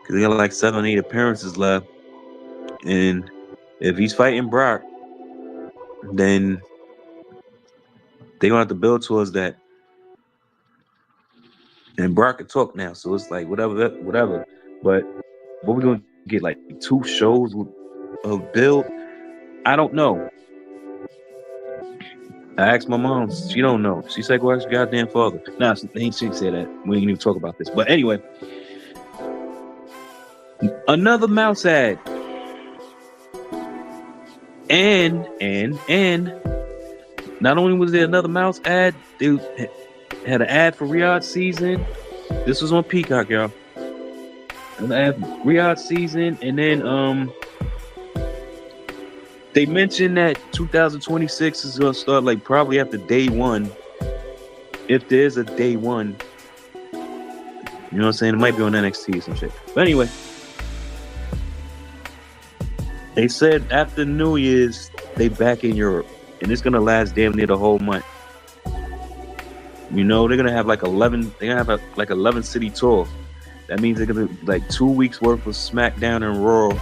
because he got like 7 or 8 appearances left, and if he's fighting Brock, then they're gonna have to build towards that. And Brock can talk now, so it's like whatever. But what we gonna get, like 2 shows of build? I don't know. I asked my mom. She don't know. She said, go ask your goddamn father. Nah, she didn't say that. We ain't even talk about this. But anyway, another mouse ad. And not only was there another mouse ad, they had an ad for Riyadh season. This was on Peacock, y'all. An ad for Riyadh season, and then they mentioned that 2026 is gonna start like probably after day 1, if there's a day 1. You know what I'm saying? It might be on NXT or some shit. But anyway, they said after New Year's, they back in Europe. And it's going to last damn near the whole month. You know, they're going to have like 11, they're going to have like 11 city tour. That means they're going to be like 2 weeks worth of SmackDown and Raw.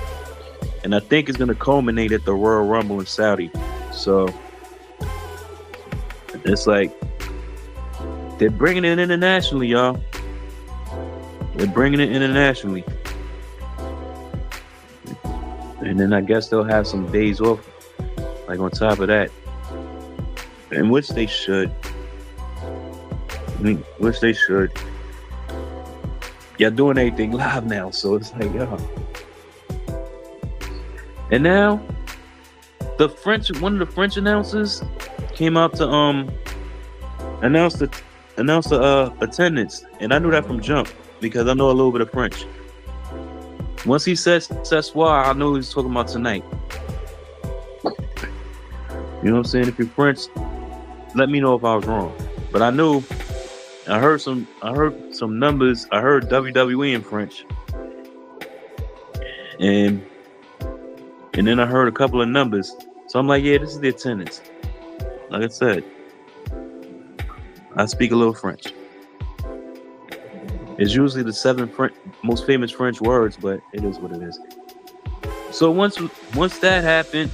And I think it's going to culminate at the Royal Rumble in Saudi. So it's like they're bringing it internationally, y'all. They're bringing it internationally. And then I guess they'll have some days off, like on top of that. And which they should. Which they should. Y'all doing everything live now, so it's like, yo. And now, one of the French announcers came out to announce the attendance, and I knew that from jump because I know a little bit of French. Once he said "ce soir," I knew he was talking about tonight. You know what I'm saying? If you're French, let me know if I was wrong. But I knew. I heard some numbers. I heard WWE in French, and then I heard a couple of numbers. So I'm like, yeah, this is the attendance. Like I said, I speak a little French. It's usually the 7 most famous French words, but it is what it is. So once that happened,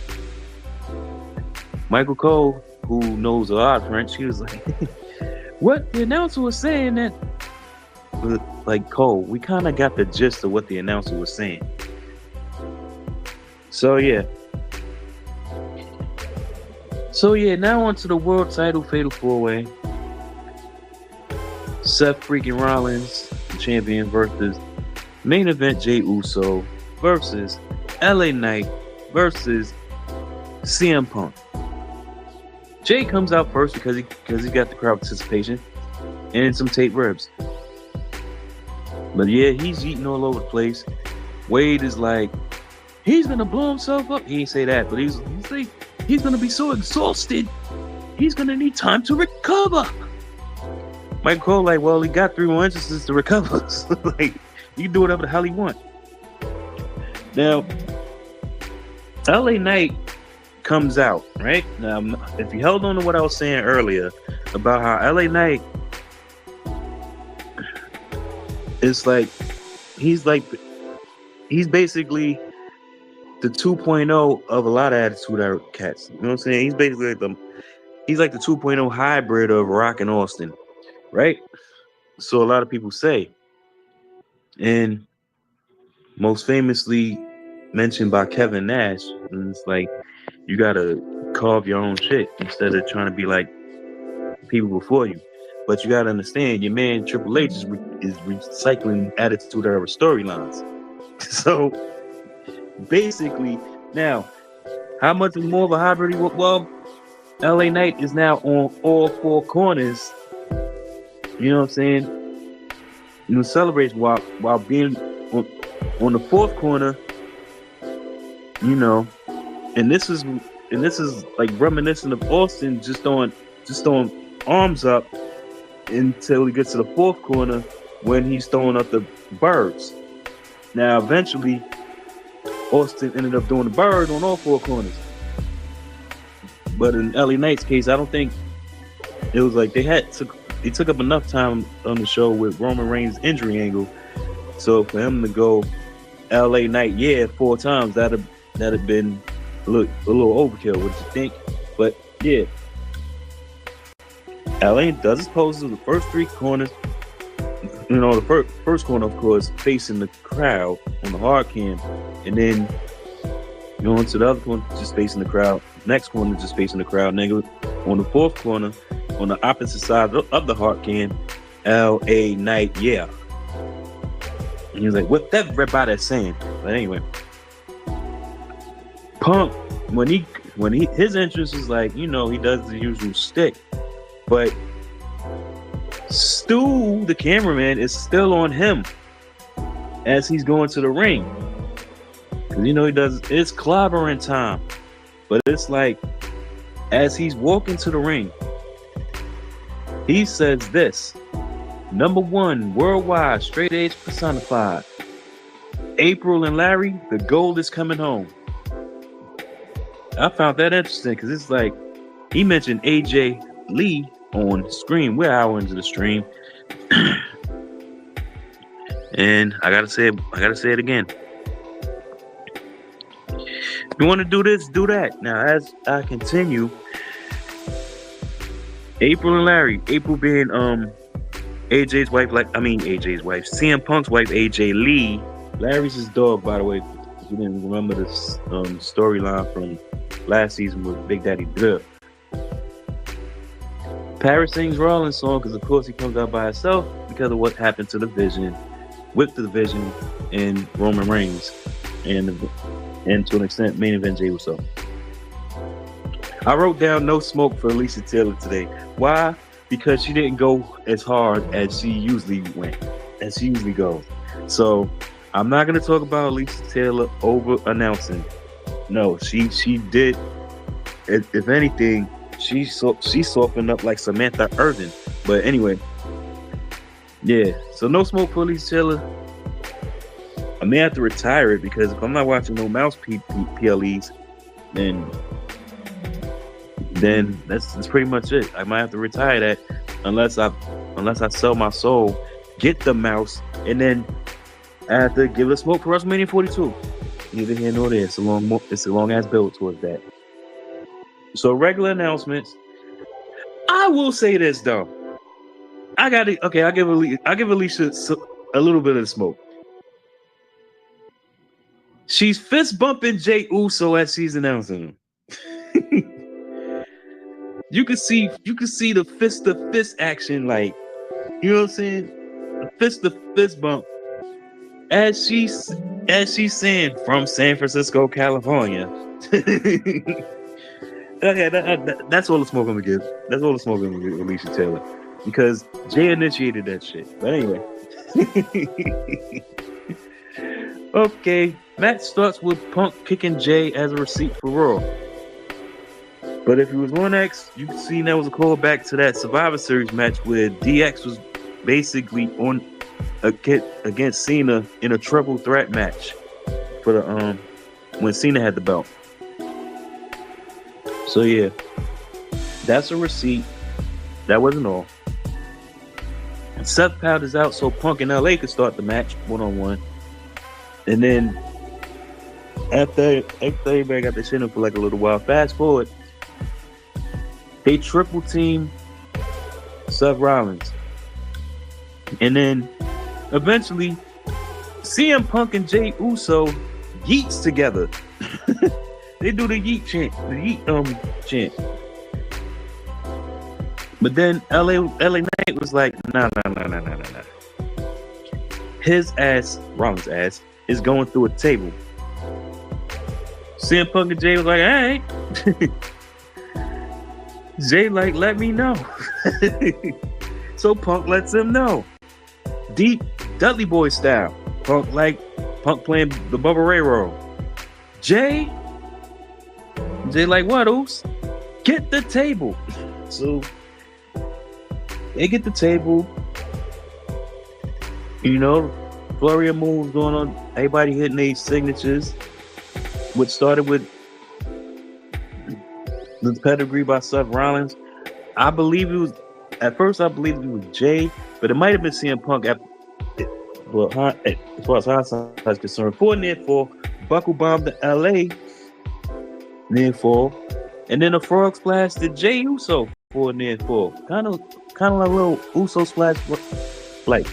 Michael Cole, who knows a lot of French, he was like, what the announcer was saying that, like, Cole, we kind of got the gist of what the announcer was saying. So yeah, now on to the world title fatal 4-way. Seth freaking Rollins, the champion, versus main event Jey Uso versus LA Knight versus CM Punk. Jay comes out first because he got the crowd participation and some tape ribs. But yeah, he's eating all over the place. Wade is like, he's gonna blow himself up. He ain't say that, but he's like, he's gonna be so exhausted. He's gonna need time to recover. Michael Cole like, well, he got 3 more entrances to recover. So, like, he can do whatever the hell he want. Now, LA Knight comes out, right? Now, if you held on to what I was saying earlier about how LA Knight is like, he's basically the 2.0 of a lot of Attitude Era cats. You know what I'm saying? He's basically like the 2.0 hybrid of Rock and Austin, right? So a lot of people say, and most famously mentioned by Kevin Nash, and it's like, you gotta carve your own shit instead of trying to be like people before you. But you gotta understand, your man Triple H is recycling Attitude Era storylines. So basically, now, how much more of a hybrid he was? Well, LA Knight is now on all 4 corners. You know what I'm saying? You know, celebrates while being on the 4th corner. You know, and this is like reminiscent of Austin just throwing arms up until he gets to the 4th corner when he's throwing up the birds. Now, eventually, Austin ended up doing the bird on all 4 corners. But in LA Knight's case, I don't think it was like they took up enough time on the show with Roman Reigns' injury angle. So for him to go LA Knight, 4 times, that'd have been a little overkill. What you think? But yeah, LA does his poses in the first 3 corners. You know, the first corner, of course, facing the crowd on the hard cam, and then going to the other corner, just facing the crowd. Next corner, just facing the crowd. Nigga, on the 4th corner, on the opposite side of the hard cam, LA Knight, yeah. And he was like, what that everybody's saying? But anyway, Punk, when his entrance is like, you know, he does the usual stick, but Stu, the cameraman, is still on him as he's going to the ring. Cause you know it's clobbering time. But it's like, as he's walking to the ring, he says this. Number 1, worldwide, straight edge personified. April and Larry, the gold is coming home. I found that interesting because it's like he mentioned AJ Lee on screen. We're an hour into the stream. And I gotta say it again. If you want to do this, do that. Now, as I continue, April and Larry. April being AJ's wife, AJ's wife, CM Punk's wife, AJ Lee. Larry's his dog, by the way. If you didn't remember this storyline from last season with Big Daddy Drip. Paris sings Rollins' song because, of course, he comes out by himself because of what happened to the Vision, with the Vision and Roman Reigns, and to an extent, main event Jey Uso. I wrote down no smoke for Alicia Taylor today. Why? Because she didn't go as hard as she usually goes. So I'm not going to talk about Alicia Taylor over announcing. No, she did. If anything, she softened up like Samantha Irvin. But anyway, yeah. So no smoke for Alicia Taylor. I may have to retire it because if I'm not watching no mouse PLEs, then that's pretty much it. I might have to retire that unless I sell my soul, get the mouse, and then I have to give it a smoke for WrestleMania 42. Neither here nor there. It's a long ass build towards that. So regular announcements. I will say this though. I'll give Alicia a little bit of the smoke. She's fist bumping Jey Uso as she's announcing him. You can see the fist to fist action, like, you know what I'm saying? The fist to fist bump as she's saying from San Francisco, California. Okay, that's all the smoke I'm gonna give. That's all the smoke I'm gonna give Alicia Taylor, because Jay initiated that shit. But anyway, okay, match starts with Punk kicking Jay as a receipt for Raw. But if it was 1X, you can see that was a callback to that Survivor Series match where DX was basically on a kit against Cena in a triple threat match for the when Cena had the belt. So yeah, that's a receipt. That wasn't all. Seth powders out so Punk and LA could start the match 1-on-1. And then after everybody got their shit in for like a little while, fast forward, they triple team Seth Rollins. And then eventually CM Punk and Jey Uso yeets together. They do the yeet chant, chant. But then LA Knight was like, nah. His ass, Rollins' ass, is going through a table. CM Punk and Jay was like, hey. Jay like, let me know. So Punk lets him know. Deep Dudley Boy style. Punk playing the Bubba Ray role. Jay like, what, Oos? Get the table. So they get the table. You know, flurry of moves going on. Everybody hitting their signatures. What started with the pedigree by Seth Rollins. I believe it was Jay, but it might have been CM Punk as far as hindsight is concerned. 4 near fall, buckle bomb to LA, near fall, and then a frog splash to Jey Uso, 4 near fall. Kind of like a little Uso splash, like.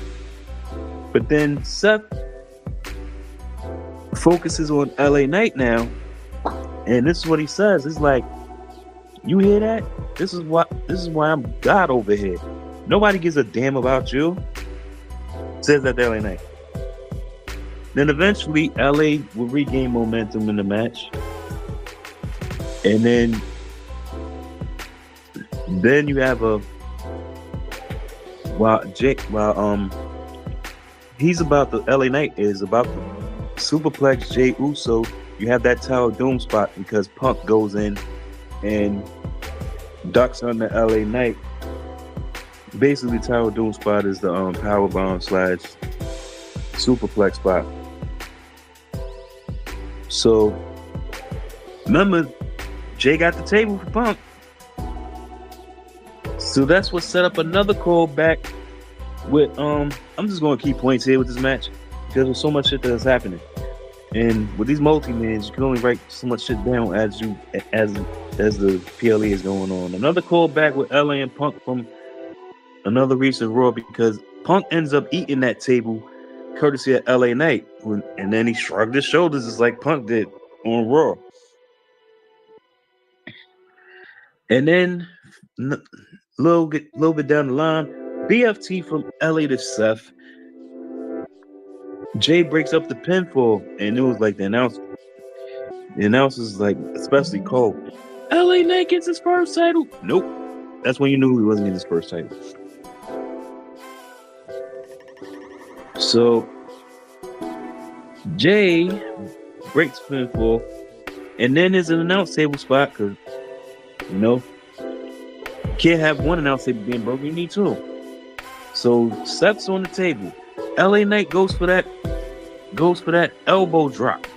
But then Seth focuses on LA Knight now, and this is what he says. It's like, you hear that? This is why I'm God over here. Nobody gives a damn about you. Says that to LA Knight. Then eventually LA will regain momentum in the match. And then you have he's about the LA Knight is about to superplex Jey Uso. You have that Tower of Doom spot because Punk goes in and ducks on the LA Knight. Basically, Tower Doom spot is the power bomb / superplex spot. So remember, Jay got the table for Punk. So that's what set up another callback with I'm just gonna keep points here with this match because there's so much shit that's happening. And with these multi-mans, you can only write so much shit down as the PLE is going on. Another callback with LA and Punk from another recent Raw because Punk ends up eating that table courtesy of LA Knight. And then he shrugged his shoulders just like Punk did on Raw. And then a little bit down the line, BFT from LA to Seth. Jay breaks up the pinfall, and it was like the announcer's like, especially Cole, LA Knight gets his first title. Nope. That's when you knew he wasn't getting his first title. So Jay breaks pinfall, and then there's an announce table spot because can't have one announce table being broken, you need two. So Seth's on the table. LA Knight goes for that elbow drop.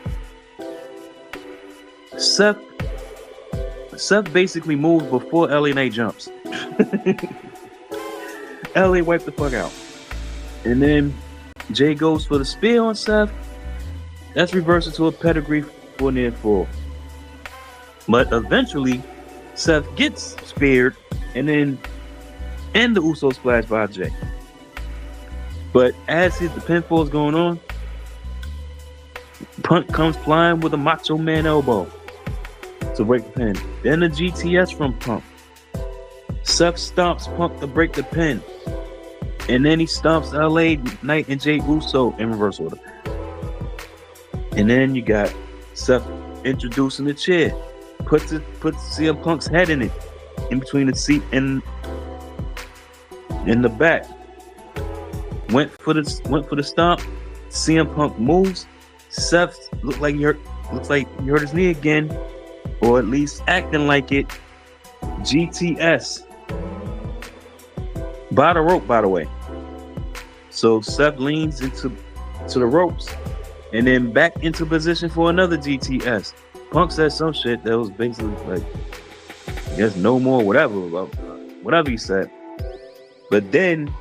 Seth basically moves before LA Knight jumps. LA wiped the fuck out. And then Jay goes for the spear on Seth. That's reversed into a pedigree for near fall. But eventually, Seth gets speared and the Uso splash by Jay. But as the pinfall is going on, Punk comes flying with a Macho Man elbow to break the pin. Then the GTS from Punk. Seth stomps Punk to break the pin. And then he stomps LA Knight and Jay Uso in reverse order. And then you got Seth introducing the chair. Puts CM Punk's head in it. In between the seat and in the back. Went for the stomp. CM Punk moves. Seth looks like he hurt his knee again, or at least acting like it. GTS by the rope, by the way. So Seth leans into the ropes and then back into position for another GTS. Punk said some shit that was basically like, I guess no more, whatever he said. But then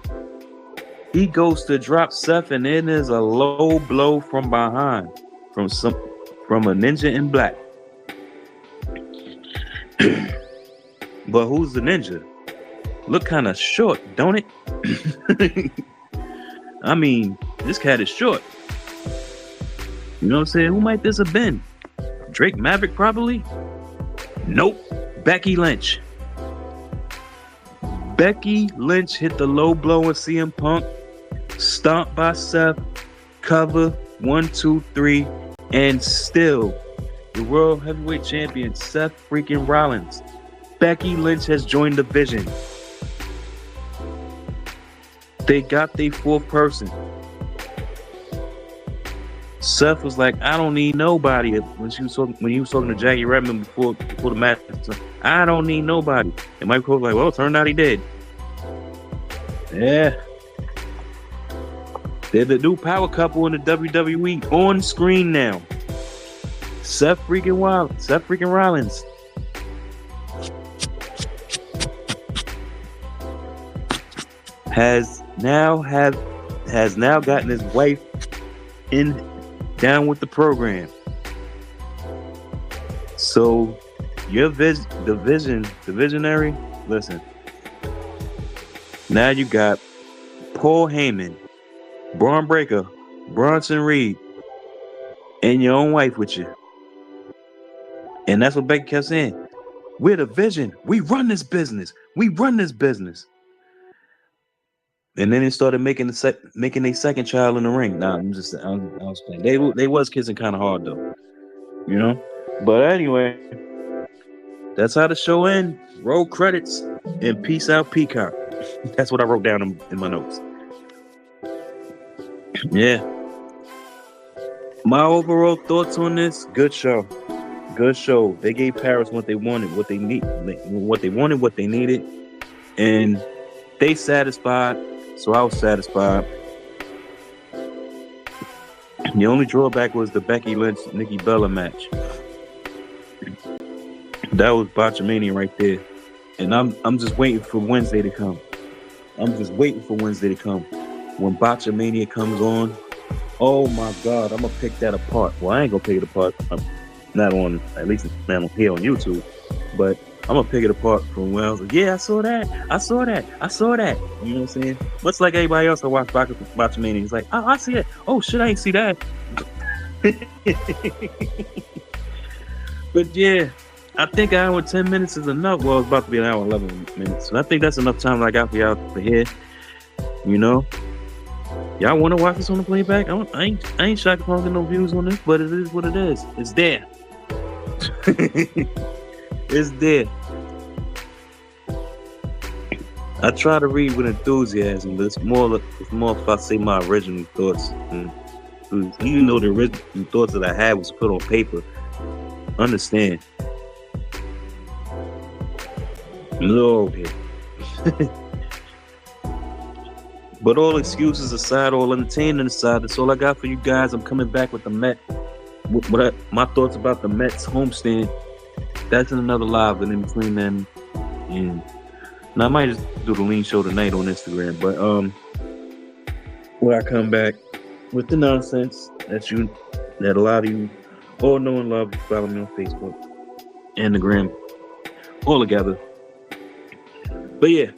he goes to drop Seth, and then there's a low blow from behind from a ninja in black. But who's the ninja? Look kind of short, don't it? I mean, this cat is short. You know what I'm saying? Who might this have been? Drake Maverick, probably? Nope. Becky Lynch. Becky Lynch hit the low blow on CM Punk. Stomp by Seth. Cover 1, 2, 3. And still, the World Heavyweight Champion, Seth freaking Rollins. Becky Lynch has joined the Vision. They got their fourth person. Seth was like, I don't need nobody. When he was talking to Jackie Redmond before the match, I don't need nobody. And Mike Cole was like, well, it turned out he did. Yeah. They're the new power couple in the WWE on screen now. Seth freaking Rollins. Has now gotten his wife down with the program. So the visionary, listen. Now you got Paul Heyman, Braun Breaker, Bronson Reed, and your own wife with you. And that's what Becky kept saying. We're the Vision. We run this business. And then they started making a second child in the ring. Nah, I was playing. They was kissing kind of hard though, you know. But anyway, that's how the show ends. Roll credits and peace out, Peacock. That's what I wrote down in my notes. Yeah. My overall thoughts on this: good show. They gave Paris what they wanted, what they needed, and They satisfied, so I was satisfied. The only drawback was the Becky Lynch Nikki Bella match. That was botchamania right there. And I'm just waiting for Wednesday to come. I'm just waiting for Wednesday to come. When Botchamania comes on, oh my God, I'm gonna pick that apart. Well, I ain't gonna pick it apart. Not on, at least not on here on YouTube, but I'm gonna pick it apart from where I was like, yeah, I saw that. You know what I'm saying? Much like everybody else, I watch Botchamania. It's like, oh, I see it. Oh shit, I ain't see that. But yeah, I think an hour and 10 minutes is enough. Well, it's about to be an hour and 11 minutes. And I think that's enough time that I got for y'all to hear. You know? Y'all want to watch this on the playback? I ain't shocked if I don't get no views on this, but it is what it is. It's there. It's there. I try to read with enthusiasm, but it's more if I say my original thoughts. Even though the original thoughts that I had was put on paper, understand. No, okay. But all excuses aside, all entertainment aside, that's all I got for you guys. I'm coming back with the Met. My thoughts about the Mets homestand. That's in another live, and in between them, and now I might just do the lean show tonight on Instagram. But where I come back with the nonsense that a lot of you all know and love. Follow me on Facebook and the gram, all together. But yeah,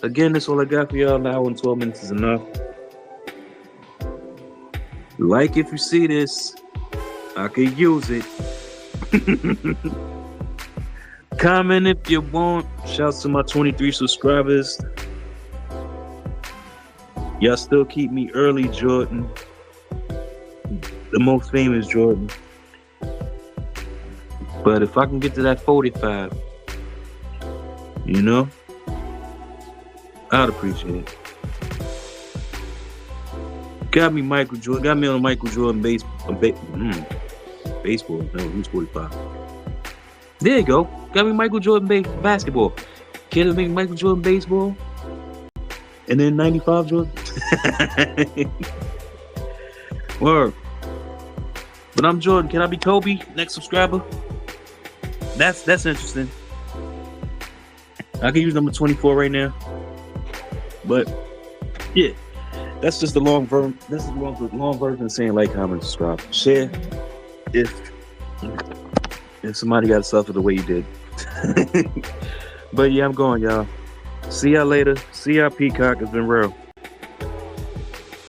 again, that's all I got for y'all. An hour and 12 minutes is enough. Like if you see this, I could use it. Comment if you want. Shouts to my 23 subscribers. Y'all still keep me early, Jordan. The most famous Jordan. But if I can get to that 45, you know, I'd appreciate it. Got me Michael Jordan. Got me on a Michael Jordan baseball. No, he's 45. There you go. Got me Michael Jordan basketball. Can't make Michael Jordan baseball. And then 95 Jordan. Word. But I'm Jordan. Can I be Kobe? Next subscriber. That's interesting. I can use number 24 right now. But yeah, that's just the long version. This is the long version of saying like, comment, subscribe, share. If somebody got to suffer the way you did. But yeah, I'm going, y'all. See y'all later. See y'all, Peacock. It's been real.